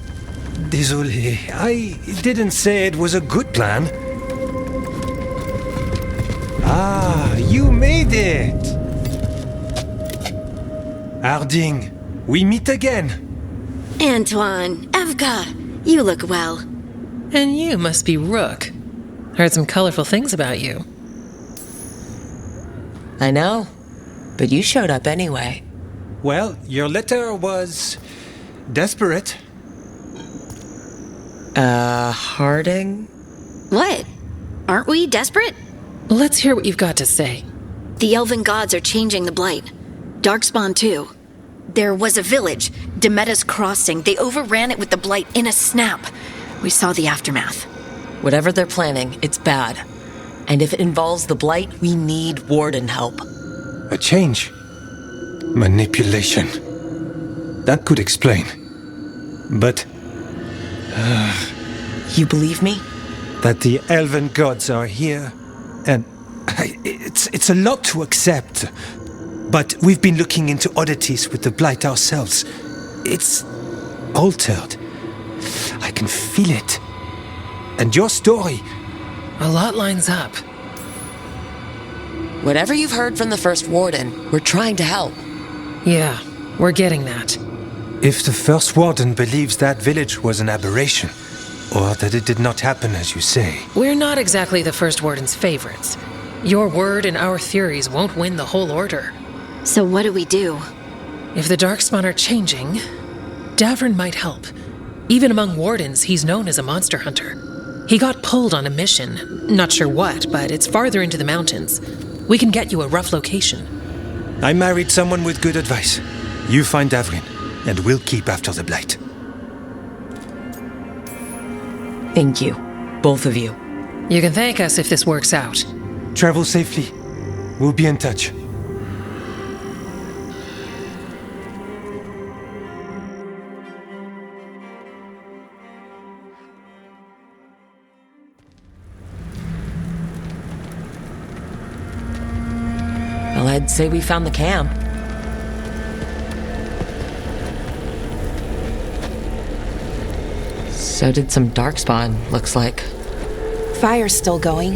Désolé, I didn't say it was a good plan. Ah, you made it! Harding, we meet again. Antoine, Evka, you look well. And you must be Rook. Heard some colorful things about you. I know, but you showed up anyway. Well, your letter was... desperate. Harding? What? Aren't we desperate? Let's hear what you've got to say. The Elven gods are changing the Blight. Darkspawn too. There was a village, Demeda's Crossing. They overran it with the Blight in a snap. We saw the aftermath. Whatever they're planning, it's bad. And if it involves the Blight, we need Warden help. A change. Manipulation. That could explain. But... You believe me? That the Elven gods are here, and... It's a lot to accept. But we've been looking into oddities with the Blight ourselves. It's... altered. I can feel it. And your story... A lot lines up. Whatever you've heard from the First Warden, we're trying to help. Yeah, we're getting that. If the First Warden believes that village was an aberration, or that it did not happen as you say... We're not exactly the First Warden's favorites. Your word and our theories won't win the whole order. So what do we do? If the Darkspawn are changing, Davrin might help. Even among Wardens, he's known as a monster hunter. He got pulled on a mission. Not sure what, but it's farther into the mountains. We can get you a rough location. I married someone with good advice. You find Davrin, and we'll keep after the Blight. Thank you. Both of you. You can thank us if this works out. Travel safely. We'll be in touch. say we found the camp. So did some darkspawn, looks like. Fire's still going.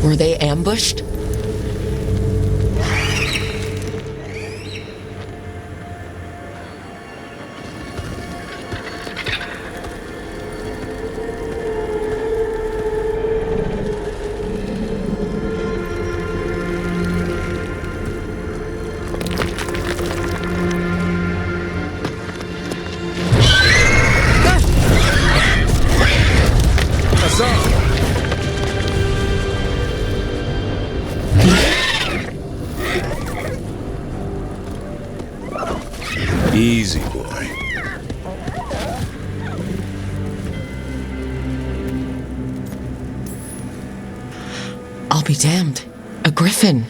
Were they ambushed? Easy, boy. I'll be damned. A griffin.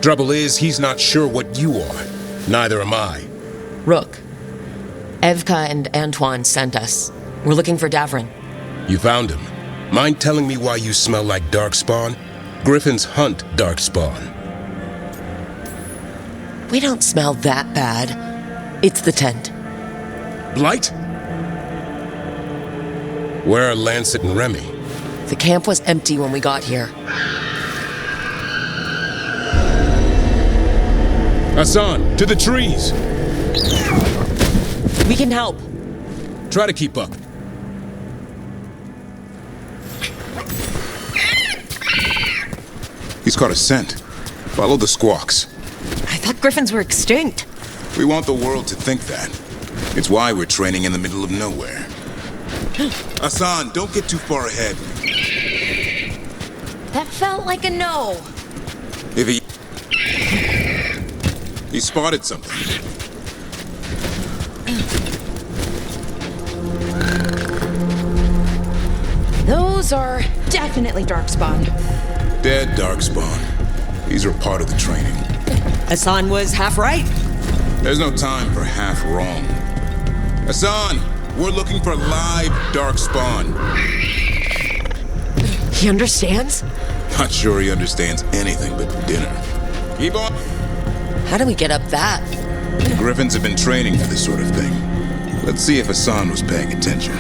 Trouble is, he's not sure what you are. Neither am I. Rook. Evka and Antoine sent us. We're looking for Davrin. You found him. Mind telling me why you smell like darkspawn? Griffins hunt darkspawn. We don't smell that bad. It's the tent. Blight? Where are Lancet and Remy? The camp was empty when we got here. Hassan, to the trees! We can help. Try to keep up. He's caught a scent. Follow the squawks. I thought griffins were extinct. We want the world to think that. It's why we're training in the middle of nowhere. Hassan, don't get too far ahead. That felt like a no. If he spotted something. Those are definitely darkspawn. Dead darkspawn. These are part of the training. Hassan was half right. There's no time for half wrong. Hassan, we're looking for live darkspawn. He understands? Not sure he understands anything but dinner. Keep on. How do we get up that? Griffins have been training for this sort of thing. Let's see if Hassan was paying attention.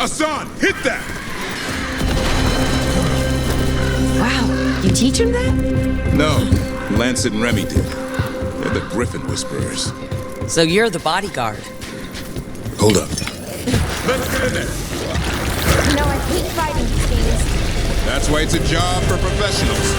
Hassan, hit that! Wow, you teach him that? No, Lancet and Remy did. They're the Griffin Whisperers. So you're the bodyguard. Hold up. Let's get in there. You know, I hate fighting these games. That's why it's a job for professionals.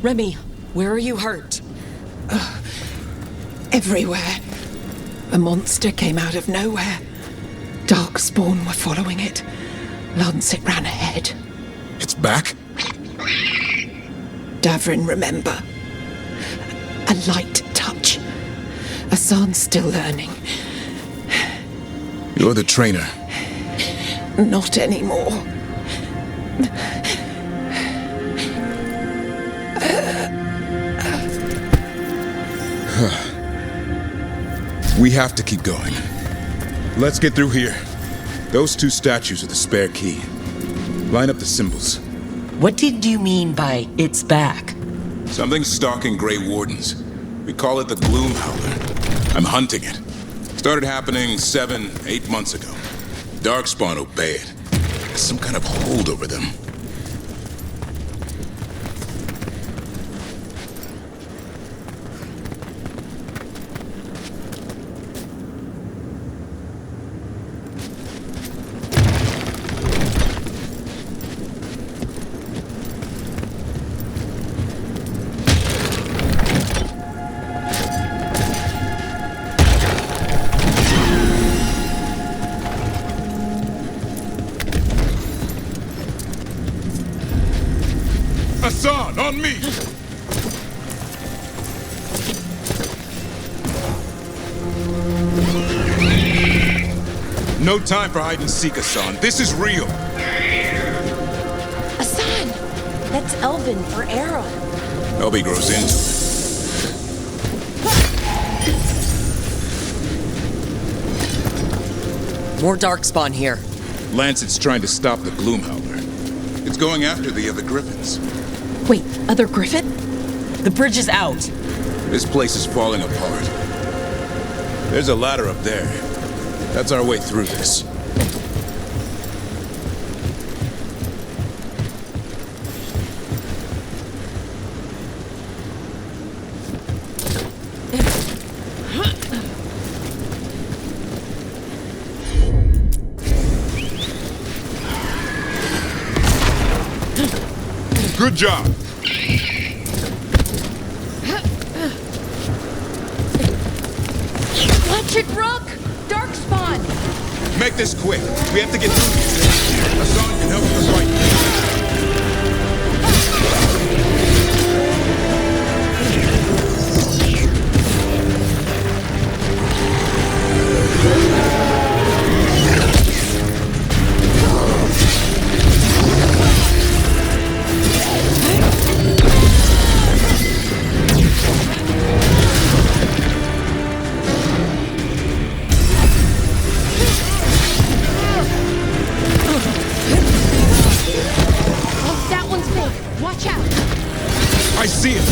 Remy, where are you hurt? Everywhere. A monster came out of nowhere. Darkspawn were following it. Lancet ran ahead. It's back? Davrin, remember. A light touch. Asan's still learning. You're the trainer. Not anymore. We have to keep going. Let's get through here. Those two statues are the spare key. Line up the symbols. What did you mean by it's back? Something's stalking Grey Wardens. We call it the GLOOM HOWLER. I'm hunting it. Started happening 7, 8 months ago. Darkspawn obey it. There's some kind of hold over them. Hassan, on me! No time for hide and seek, Hassan. This is real. Asan! That's Elven for arrow. Elby grows into it. More Darkspawn here. Lancet's trying to stop the GLOOM HOWLER. It's going after the other Griffins. Wait, other Griffin? The bridge is out. This place is falling apart. There's a ladder up there. That's our way through this. Good job. Electric rock! Darkspawn! Make this quick. We have to get through this. Hassan can help with the fight. I see it!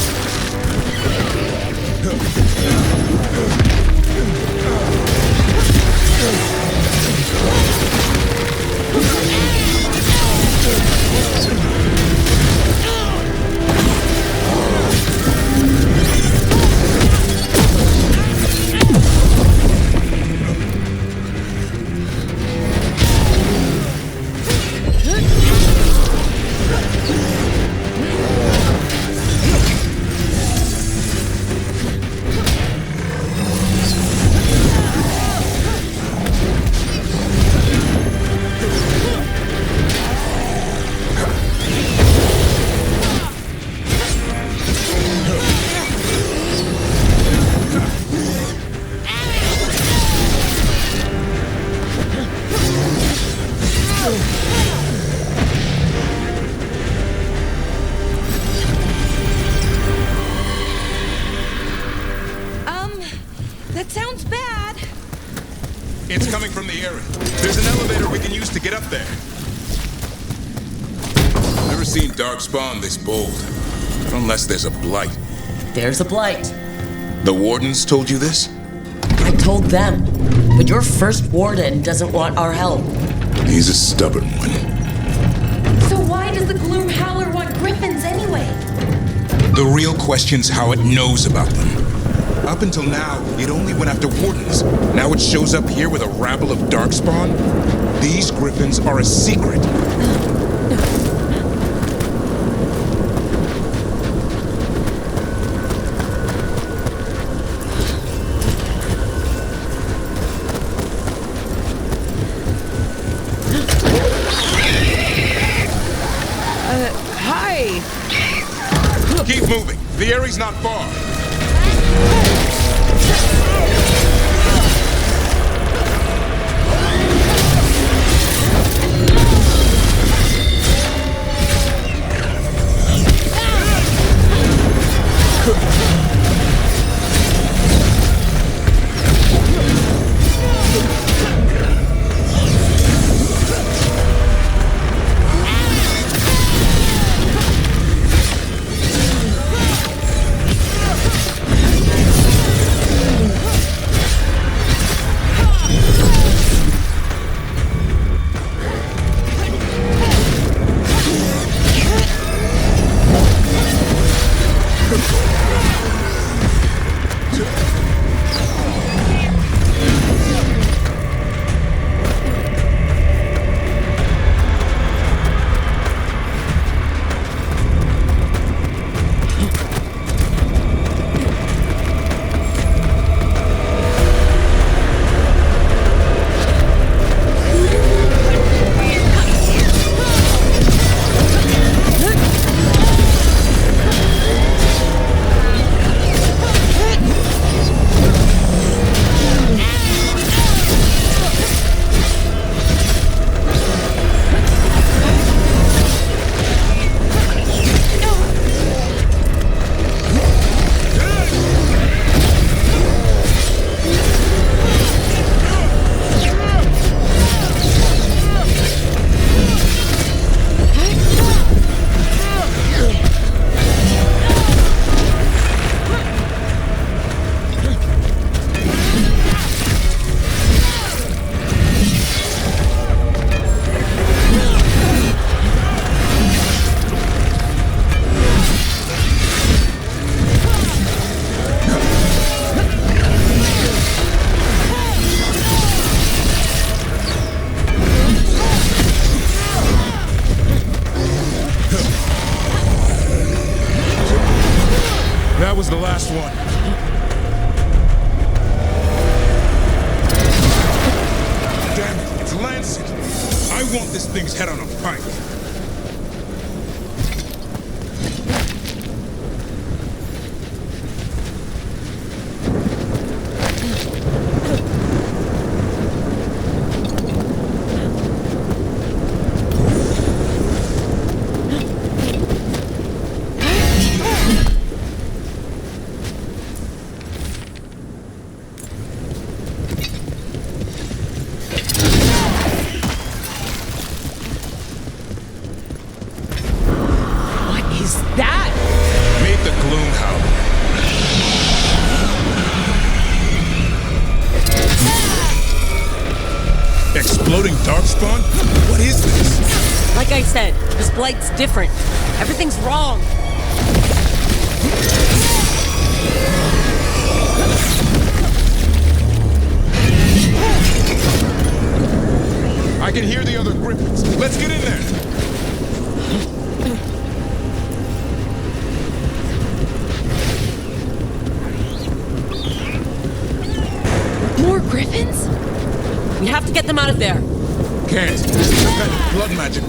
That sounds bad. It's coming from the area. There's an elevator we can use to get up there. Never seen Darkspawn this bold. Unless there's a blight. There's a blight. The Wardens told you this? I told them. But your first Warden doesn't want our help. He's a stubborn one. So why does the GLOOM HOWLER want Griffins anyway? The real question's how it knows about them. Up until now, it only went after Wardens. Now it shows up here with a rabble of Darkspawn? These Griffins are a secret. The area's not far. That was the last one. Damn it, it's Lancet. I want this thing's head on a pike. Exploding darkspawn? What is this? Like I said, this blight's different. Everything's wrong. I can hear the other griffins. Let's get in there. More griffins? We have to get them out of there. Can't. This is some kind of blood magic.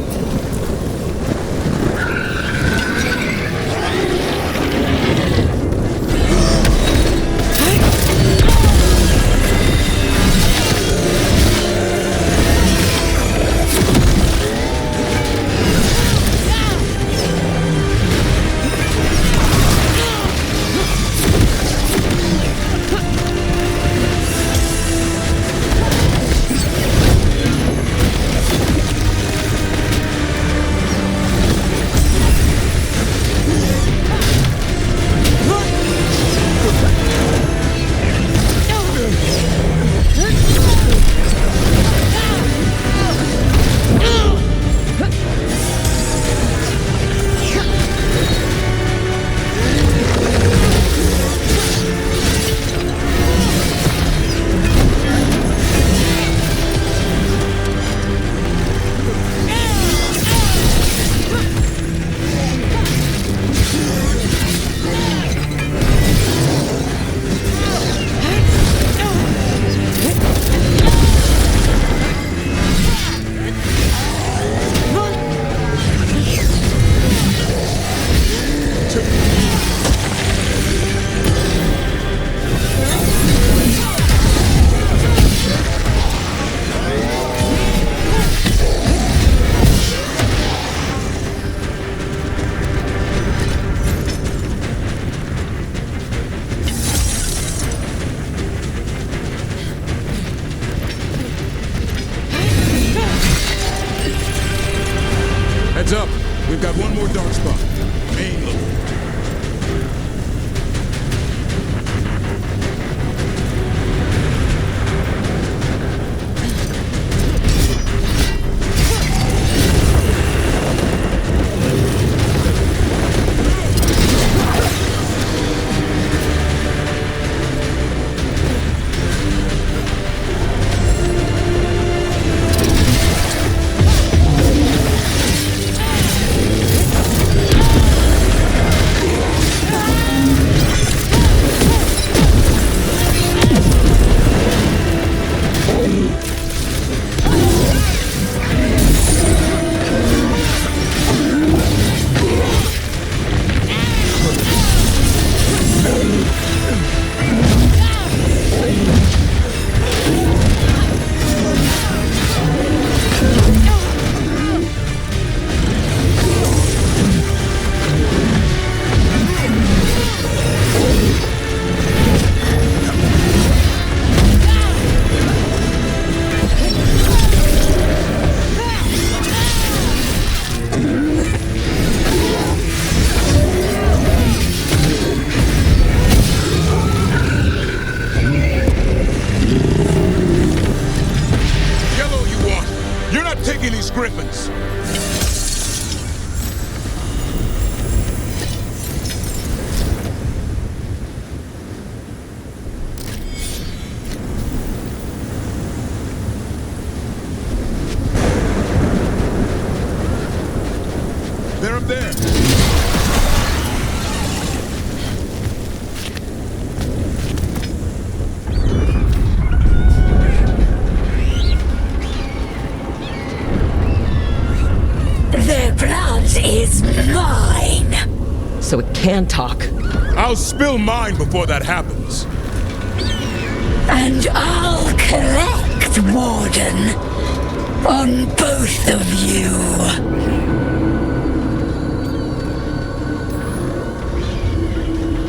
up. We've got one more dark spot. Main location. Griffins. They're up there. Is mine. So it can talk. I'll spill mine before that happens. And I'll collect, Warden, on both of you.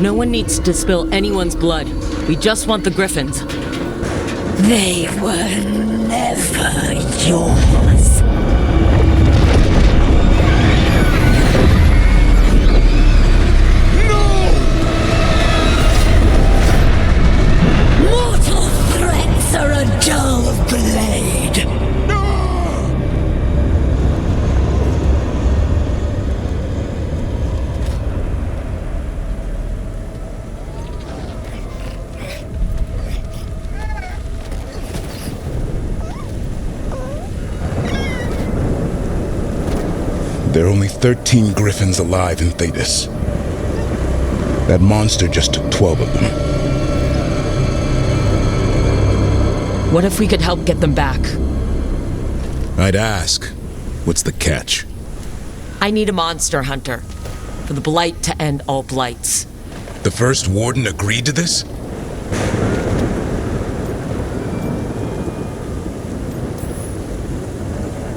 No one needs to spill anyone's blood. We just want the Griffins. They were never yours. Are a dull blade. There are only 13 Griffins alive in Thetis. That monster just took 12 of them. What if we could help get them back? I'd ask. What's the catch? I need a monster hunter. For the Blight to end all blights. The first Warden agreed to this?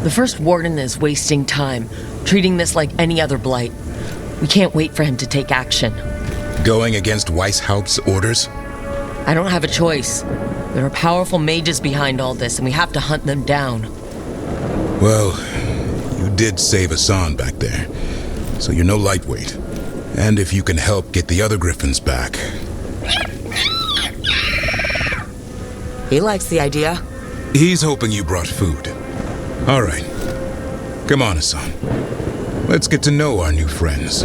The first Warden is wasting time, treating this like any other blight. We can't wait for him to take action. Going against Weishaupt's orders? I don't have a choice. There are powerful mages behind all this, and we have to hunt them down. Well, you did save Hassan back there, so you're no lightweight. And if you can help get the other Griffins back... He likes the idea. He's hoping you brought food. All right. Come on, Hassan. Let's get to know our new friends.